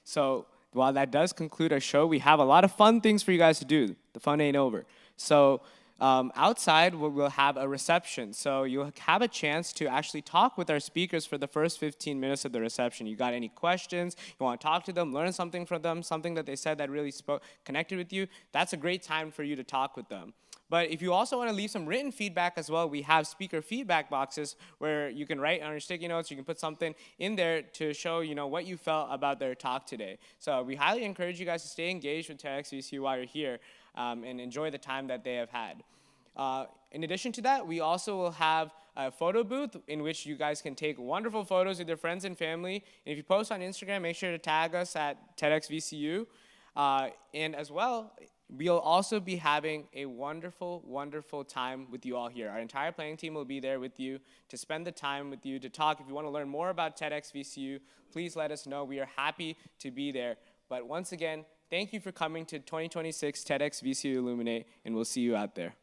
So while that does conclude our show, we have a lot of fun things for you guys to do. The fun ain't over. So outside, we'll have a reception. So you'll have a chance to actually talk with our speakers for the first 15 minutes of the reception. You got any questions? You want to talk to them, learn something from them, something that they said that really connected with you? That's a great time for you to talk with them. But if you also want to leave some written feedback as well, we have speaker feedback boxes where you can write on your sticky notes. You can put something in there to show what you felt about their talk today. So we highly encourage you guys to stay engaged with TEDxVCU while you're here and enjoy the time that they have had. In addition to that, we also will have a photo booth in which you guys can take wonderful photos with your friends and family. And if you post on Instagram, make sure to tag us at TEDxVCU. And as well, we'll also be having a wonderful, wonderful time with you all here. Our entire planning team will be there with you to spend the time with you, to talk. If you want to learn more about TEDxVCU, please let us know. We are happy to be there. But once again, thank you for coming to 2026 TEDxVCU Illuminate, and we'll see you out there.